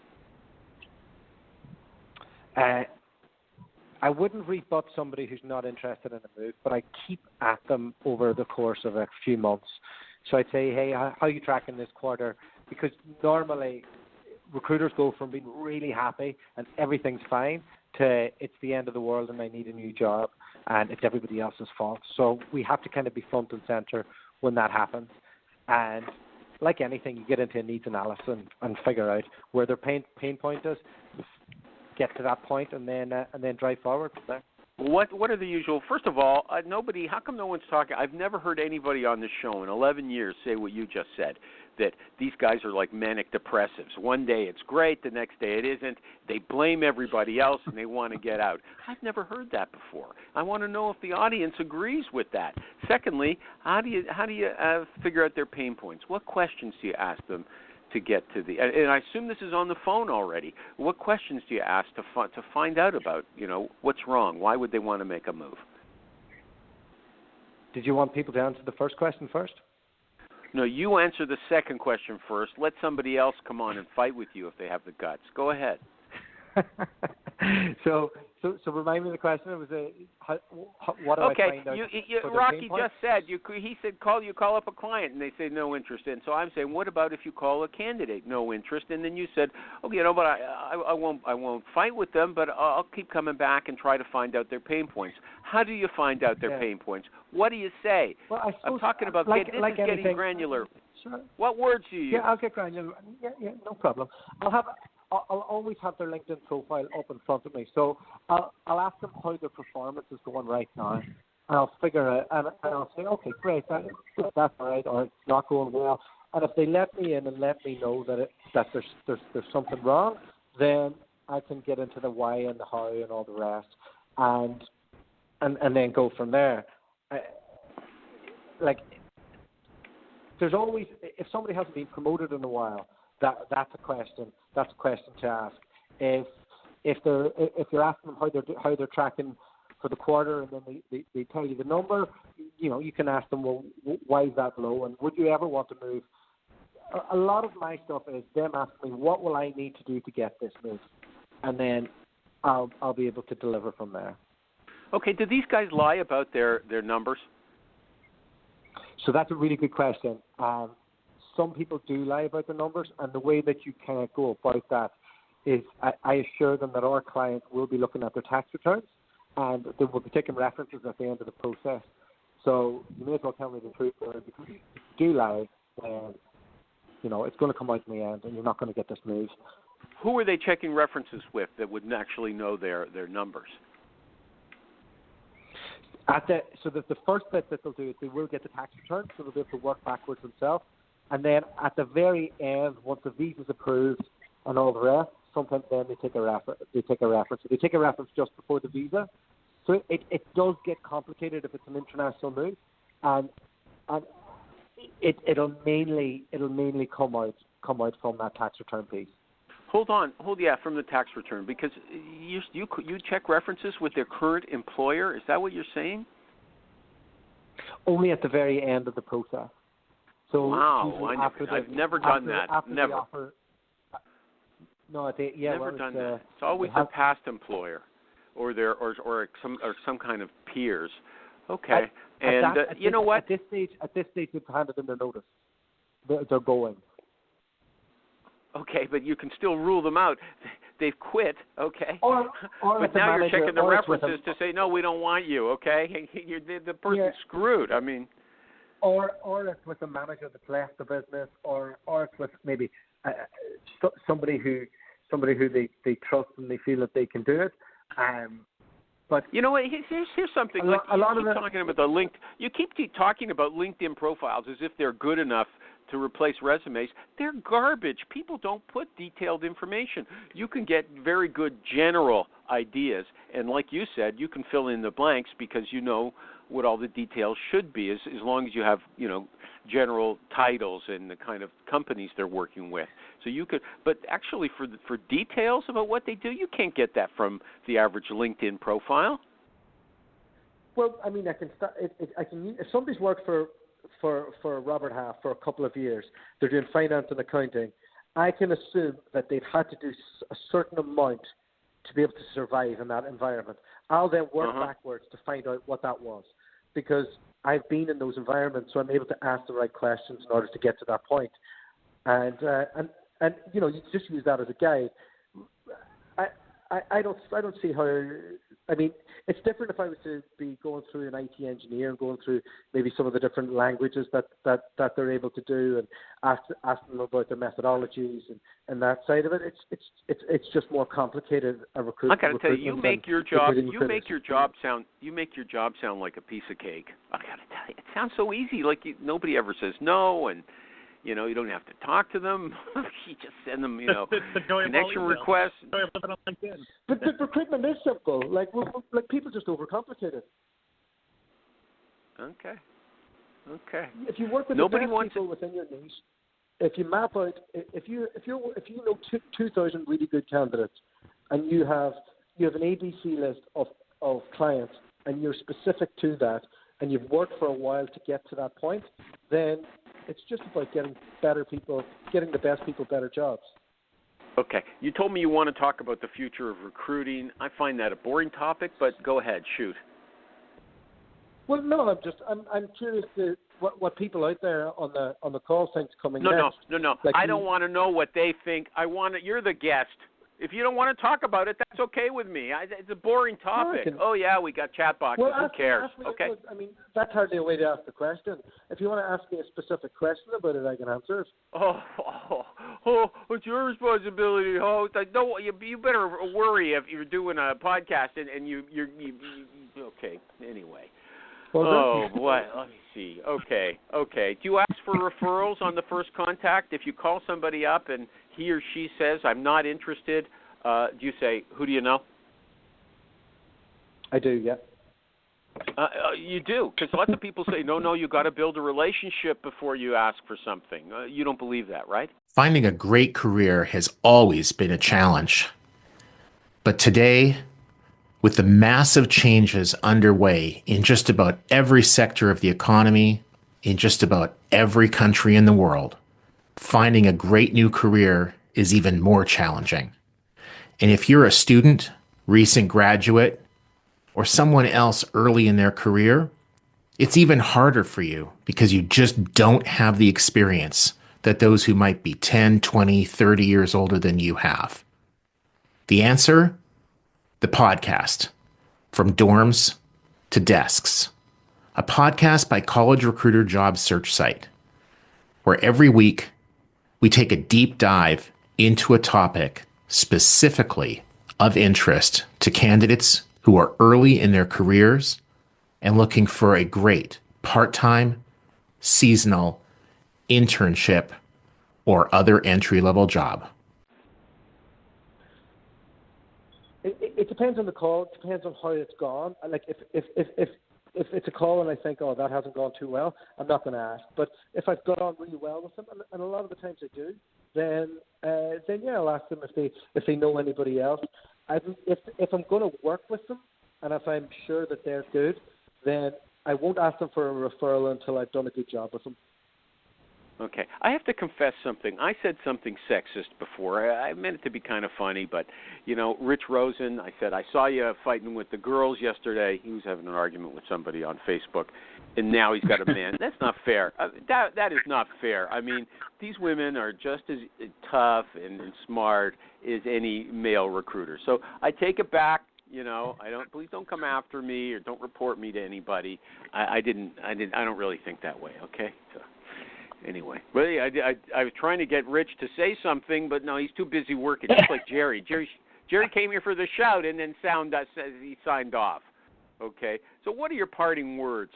I wouldn't rebut somebody who's not interested in a move, but I keep at them over the course of a few months. So I'd say, hey, how are you tracking this quarter? Because normally recruiters go from being really happy and everything's fine to it's the end of the world and I need a new job and it's everybody else's fault. So we have to kind of be front and center when that happens. And like anything, you get into a needs analysis and figure out where their pain point is, get to that point, and then drive forward from there. What are the usual? First of all, nobody. How come no one's talking? I've never heard anybody on the show in 11 years say what you just said. That these guys are like manic depressives. One day it's great, the next day it isn't. They blame everybody else and they want to get out. I've never heard that before. I want to know if the audience agrees with that. Secondly, how do you figure out their pain points? What questions do you ask them to get to the? And I assume this is on the phone already. What questions do you ask to find out about what's wrong? Why would they want to make a move? Did you want people to answer the first question first? No, you answer the second question first. Let somebody else come on and fight with you if they have the guts. Go ahead. So remind me of the question. It was what do I find out? Rocky just said he said call up a client and they say no interest in. So I'm saying, what about if you call a candidate no interest? And then you said, okay, but I won't fight with them, but I'll keep coming back and try to find out their pain points. How do you find out their pain points? What do you say? Well, I'm talking about getting granular. Sure. What words do you use? Yeah, I'll get granular. Yeah, no problem. I'll always have their LinkedIn profile up in front of me. So I'll ask them how their performance is going right now. And I'll figure it, and I'll say, okay, great, that's all right, or it's not going well. And if they let me in and let me know that there's something wrong, then I can get into the why and the how and all the rest, and then go from there. There's always, if somebody hasn't been promoted in a while, that's a question. That's a question to ask. If you're asking them how they're tracking for the quarter, and then they tell you the number, you can ask them, well, why is that low, and would you ever want to move? A lot of my stuff is them asking me, what will I need to do to get this move, and then I'll be able to deliver from there. Okay. Do these guys lie about their numbers? So that's a really good question. Some people do lie about their numbers, and the way that you kind of go about that is I assure them that our client will be looking at their tax returns, and they will be taking references at the end of the process. So you may as well tell me the truth, because if you do lie, then it's going to come out in the end, and you're not going to get this move. Who are they checking references with that would actually know their numbers? So the first bit that they'll do is they will get the tax return, so they'll be able to work backwards themselves. And then at the very end, once the visa's approved and all the rest, sometimes then they take a reference. So they take a reference just before the visa. So it does get complicated if it's an international move, and it'll mainly come out from that tax return piece. From the tax return, because you check references with their current employer. Is that what you're saying? Only at the very end of the process. So wow, I've never done that. Never. Never done that. It's always a past employer, or some kind of peers. Okay, you know what? At this stage, they've handed in their notice. They're going. Okay, but you can still rule them out. They've quit, okay? Or but now you're checking the references to say, no, we don't want you, okay? The person's screwed. I mean, or it's with a manager that's left the business, or it's with maybe somebody who they trust and they feel that they can do it. But you know what? Here's something. You keep talking about LinkedIn profiles as if they're good enough to replace resumes. They're garbage. People don't put detailed information. You can get very good general ideas, and like you said, you can fill in the blanks because you know what all the details should be, as long as you have general titles and the kind of companies they're working with. So you could, but actually for details about what they do, you can't get that from the average LinkedIn profile. Well, I mean, I can start. I can. If somebody's worked for Robert Half for a couple of years, they're doing finance and accounting, I can assume that they've had to do a certain amount to be able to survive in that environment. I'll then work backwards to find out what that was, because I've been in those environments, so I'm able to ask the right questions in order to get to that point. And you just use that as a guide. I don't see how. I mean, it's different if I was to be going through an IT engineer and going through maybe some of the different languages that they're able to do, and ask them about their methodologies and that side of it. It's just more complicated. I got to tell you, you make your job sound like a piece of cake. I got to tell you, it sounds so easy. Like nobody ever says no, and you don't have to talk to them. You just send them, connection requests. But recruitment is simple. Like people just overcomplicate it. Okay. If you work with people within your niche, if you map out, if you know 2,000 really good candidates, and you have an ABC list of clients, and you're specific to that, and you've worked for a while to get to that point, then it's just about getting better people, getting the best people better jobs. Okay. You told me you want to talk about the future of recruiting. I find that a boring topic, but go ahead, shoot. Well, no, I'm curious to what people out there on the call think's coming next. No. Like I don't want to know what they think. You're the guest. If you don't want to talk about it, that's okay with me. It's a boring topic. We got chat boxes. Who cares? Okay. I mean, that's hardly a way to ask the question. If you want to ask me a specific question about it, I can answer it. It's your responsibility, host. No, you better worry if you're doing a podcast and you're okay. Anyway. Well, boy. Let me see. Okay. Do you ask for referrals on the first contact? If you call somebody up and he or she says, I'm not interested, do you say, who do you know? I do, yeah. You do, because lots of people say, no, you got to build a relationship before you ask for something. You don't believe that, right? Finding a great career has always been a challenge. But today, with the massive changes underway in just about every sector of the economy, in just about every country in the world, finding a great new career is even more challenging. And if you're a student, recent graduate, or someone else early in their career, it's even harder for you because you just don't have the experience that those who might be 10, 20, 30 years older than you have. The answer? The podcast, From Dorms to Desks, a podcast by College Recruiter job search site, where every week we take a deep dive into a topic specifically of interest to candidates who are early in their careers and looking for a great part-time, seasonal, internship, or other entry-level job? It depends on the call. It depends on how it's gone. Like if it's a call and I think, oh, that hasn't gone too well, I'm not going to ask. But if I've got on really well with them, and a lot of the times I do, then yeah, I'll ask them if they know anybody else. If I'm going to work with them, and if I'm sure that they're good, then I won't ask them for a referral until I've done a good job with them. Okay. I have to confess something. I said something sexist before. I meant it to be kind of funny, but, Rich Rosen, I said, I saw you fighting with the girls yesterday. He was having an argument with somebody on Facebook, and now he's got a man. That's not fair. That is not fair. I mean, these women are just as tough and smart as any male recruiter. So I take it back. Please don't come after me or don't report me to anybody. I don't really think that way, okay? So. Anyway, well, I was trying to get Rich to say something, but no, he's too busy working. Just like Jerry. Jerry came here for the shout and then says he signed off. Okay, so what are your parting words,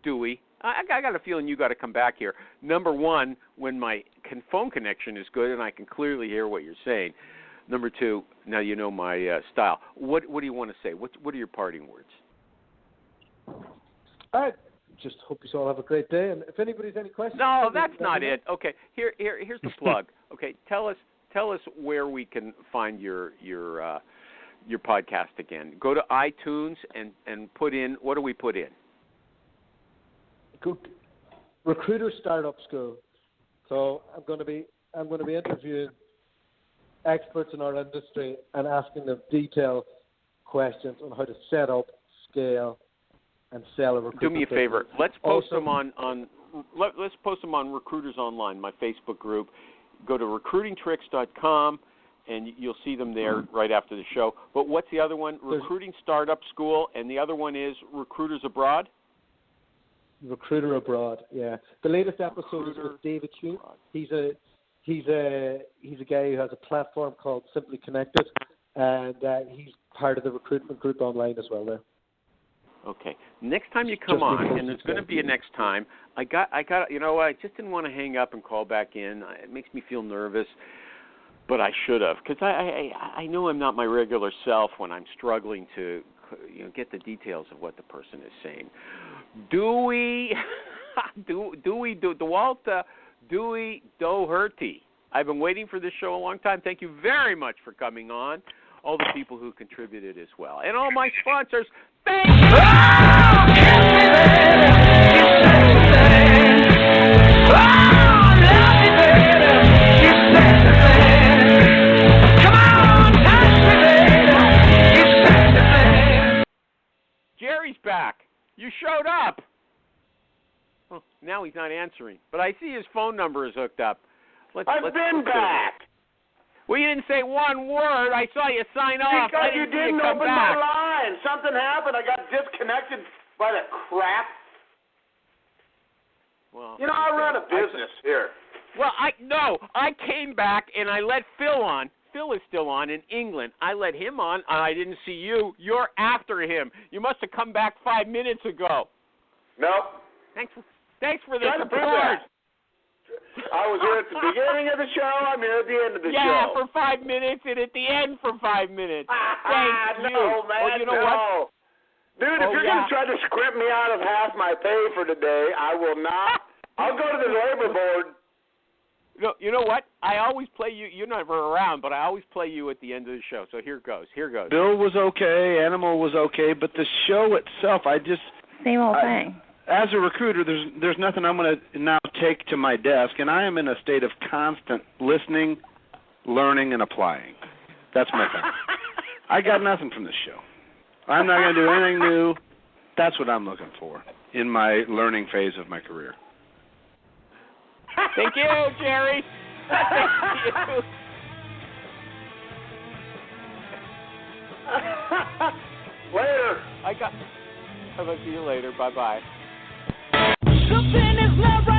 Dewey? I got a feeling you got to come back here. Number one, when my phone connection is good and I can clearly hear what you're saying. Number two, now you know my style. What do you want to say? What are your parting words? Just hope you all have a great day. And if anybody's any questions, no, that's not it. Okay, here's the plug. Okay, tell us where we can find your podcast again. Go to iTunes and put in, what do we put in? Go Recruiter Startup School. So I'm going to be interviewing experts in our industry and asking them detailed questions on how to set up, scale, and sell a recruitment. Do me a favor. Business. Let's post them let's post them on Recruiters Online, my Facebook group. Go to recruitingtricks.com and you'll see them there right after the show. But what's the other one? Recruiting Startup School, and the other one is Recruiters Abroad. Recruiter Abroad. Yeah. The latest episode is with David Hume. He's a guy who has a platform called Simply Connected, and he's part of the recruitment group online as well there. Okay. Next time you come on, and there's going to be a next time, I just didn't want to hang up and call back in. It makes me feel nervous, but I should have, because I know I'm not my regular self when I'm struggling to get the details of what the person is saying. Dualta, Dewey Doherty. I've been waiting for this show a long time. Thank you very much for coming on. All the people who contributed as well. And all my sponsors, thank you! Jerry's back. You showed up. Well, now he's not answering. But I see his phone number is hooked up. I've been back. Well, you didn't say one word. I saw you sign off. Because you didn't open my line. Something happened. I got disconnected by the crap. Well, I run a business here. Well, I came back and I let Phil on. Phil is still on in England. I let him on. I didn't see you. You're after him. You must have come back 5 minutes ago. Nope. Thanks for the support. I was here at the beginning of the show. I'm here at the end of the show. Yeah, for 5 minutes, and at the end for 5 minutes. Thank you. No, man, well, you know what? Dude, if you're going to try to script me out of half my pay for today, I will not. I'll go to the labor board. No, you know what? I always play you. You're never around, but I always play you at the end of the show. So here goes. Bill was okay. Animal was okay. But the show itself, same old thing. As a recruiter, there's nothing I'm going to now take to my desk, and I am in a state of constant listening, learning, and applying. That's my thing. I got nothing from this show. I'm not going to do anything new. That's what I'm looking for in my learning phase of my career. Thank you, Jerry. Thank you. Later. I'll see you later. Bye-bye. Something is not right.